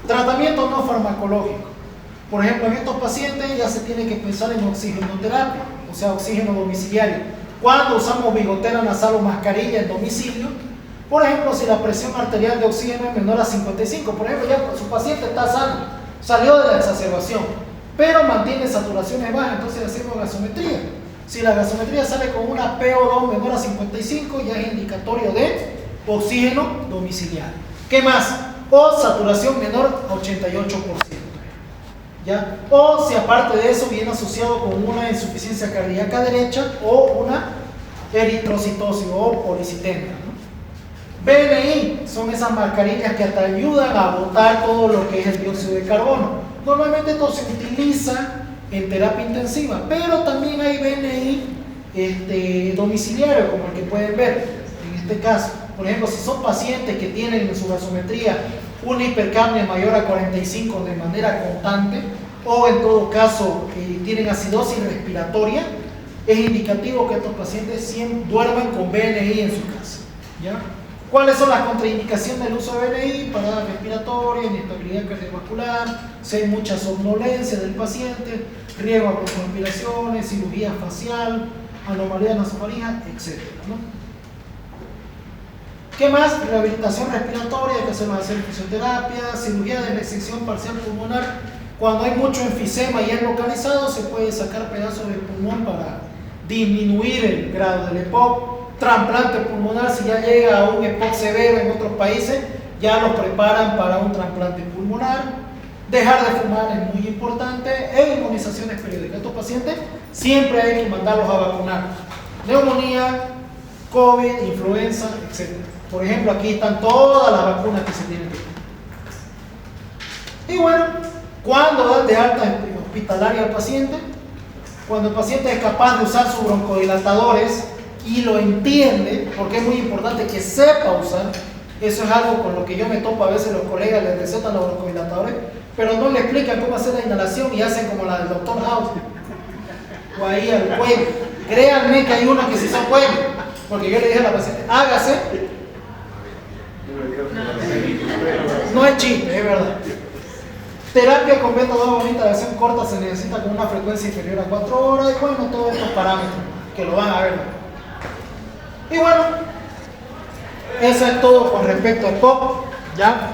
Tratamiento no farmacológico. Por ejemplo, en estos pacientes ya se tiene que pensar en oxigenoterapia, o sea, oxígeno domiciliario. Cuando usamos bigotera nasal o mascarilla en domicilio, por ejemplo, si la presión arterial de oxígeno es menor a 55, por ejemplo, ya su paciente está sano, salió de la exacerbación, pero mantiene saturaciones bajas, entonces hacemos gasometría. Si la gasometría sale con una PO2 menor a 55, ya es indicatorio de oxígeno domiciliario. ¿Qué más? O saturación menor a 88%. ¿Ya? O si aparte de eso viene asociado con una insuficiencia cardíaca derecha o una eritrocitosis o policitemia, ¿no? BNI son esas mascarillas que te ayudan a botar todo lo que es el dióxido de carbono. Normalmente esto se utiliza en terapia intensiva, pero también hay BNI domiciliario, como el que pueden ver en este caso. Por ejemplo, si son pacientes que tienen en su gasometría una hipercapnia mayor a 45 de manera constante, o en todo caso tienen acidosis respiratoria, es indicativo que estos pacientes duerman con BNI en su casa, ¿ya? ¿Cuáles son las contraindicaciones del uso de BNI? Parada respiratoria, inestabilidad cardiovascular, si hay mucha somnolencia del paciente, riesgo a broncoaspiraciones, cirugía facial, anomalía nasofaringe, etc., ¿no? ¿Qué más? Rehabilitación respiratoria, que se va a hacer fisioterapia, cirugía de resección parcial pulmonar. Cuando hay mucho enfisema y es localizado, se puede sacar pedazos del pulmón para disminuir el grado del EPOC. Trasplante pulmonar, si ya llega a un EPOC severo en otros países, ya los preparan para un trasplante pulmonar. Dejar de fumar es muy importante. E inmunizaciones periódicas. Estos pacientes siempre hay que mandarlos a vacunar. Neumonía, COVID, influenza, etc. Por ejemplo, aquí están todas las vacunas que se tienen que tomar. Y bueno, ¿cuándo dan de alta hospitalaria al paciente? Cuando el paciente es capaz de usar sus broncodilatadores y lo entiende, porque es muy importante que sepa usar. Eso es algo con lo que yo me topo a veces. Los colegas les recetan los broncodilatadores, pero no le explican cómo hacer la inhalación y hacen como la del Dr. House, o ahí al cuello. Créanme que hay unos que sí son buenos, porque yo le dije a la paciente, hágase. No es chiste, es verdad. Terapia con beta 2 bonita de acción corta se necesita con una frecuencia inferior a 4 horas, y bueno, todos estos parámetros que lo van a ver. Y bueno, eso es todo con respecto al POC, ¿ya?